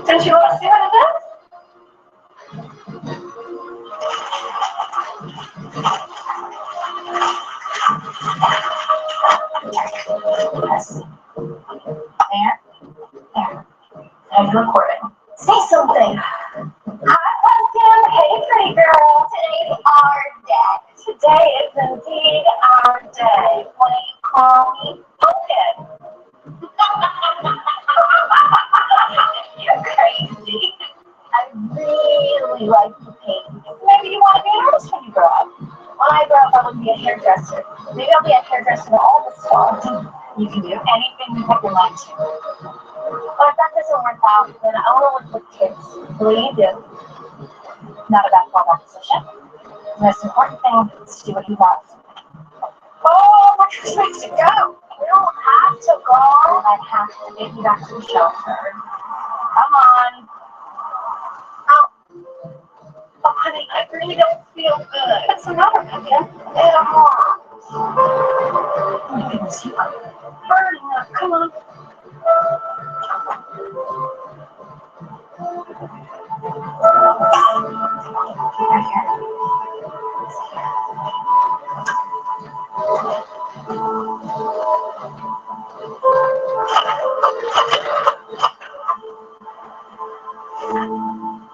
Don't you want to see what it is? Yes. There. I'm recording. Say something. Hi, Pumpkin. Hey, pretty girl. Today's our day. Today is indeed our day. What do you call me? Pumpkin. You're crazy. I really like to paint. Maybe you want to be an artist when you grow up. When I grow up, I would be a hairdresser. Maybe I'll be a hairdresser in all the stores. You can do anything you put your mind to. But if that doesn't work out, then I want to work with kids. What do you do? Not a bad fallback position. The most important thing is to do what you love. Oh, my gosh, we have to go. We don't have to go. I have to get you back to the shelter. Come on. Oh, honey, I really don't feel good. What's the matter, Pumpkin? It hurts. Oh my goodness, you are burning up. Come on. Right here.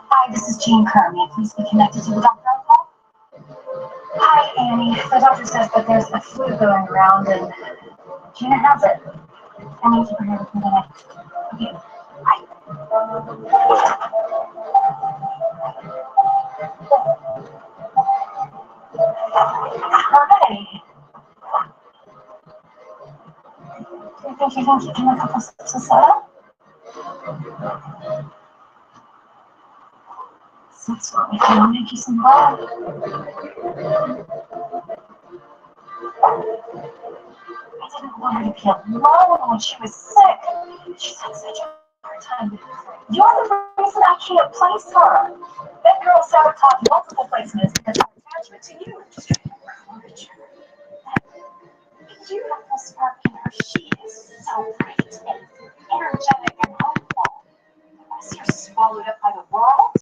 Hi, this is Jean Kerr. May I please be connected to the doctor on call? Hi, Annie. The doctor says that there's a flu going around and Gina has it. I need to bring her with me today. Okay. Bye. Hi. Do you think you can keep a couple sips of soda? That's what we can make you some bread. I didn't want her to be alone when she was sick. She's had such a hard time. You're the reason I can't place her. That girl sabotaged multiple placements because of attachment to you. That beautiful spark in her. She is so bright and energetic and hopeful. Unless you're swallowed up by the world,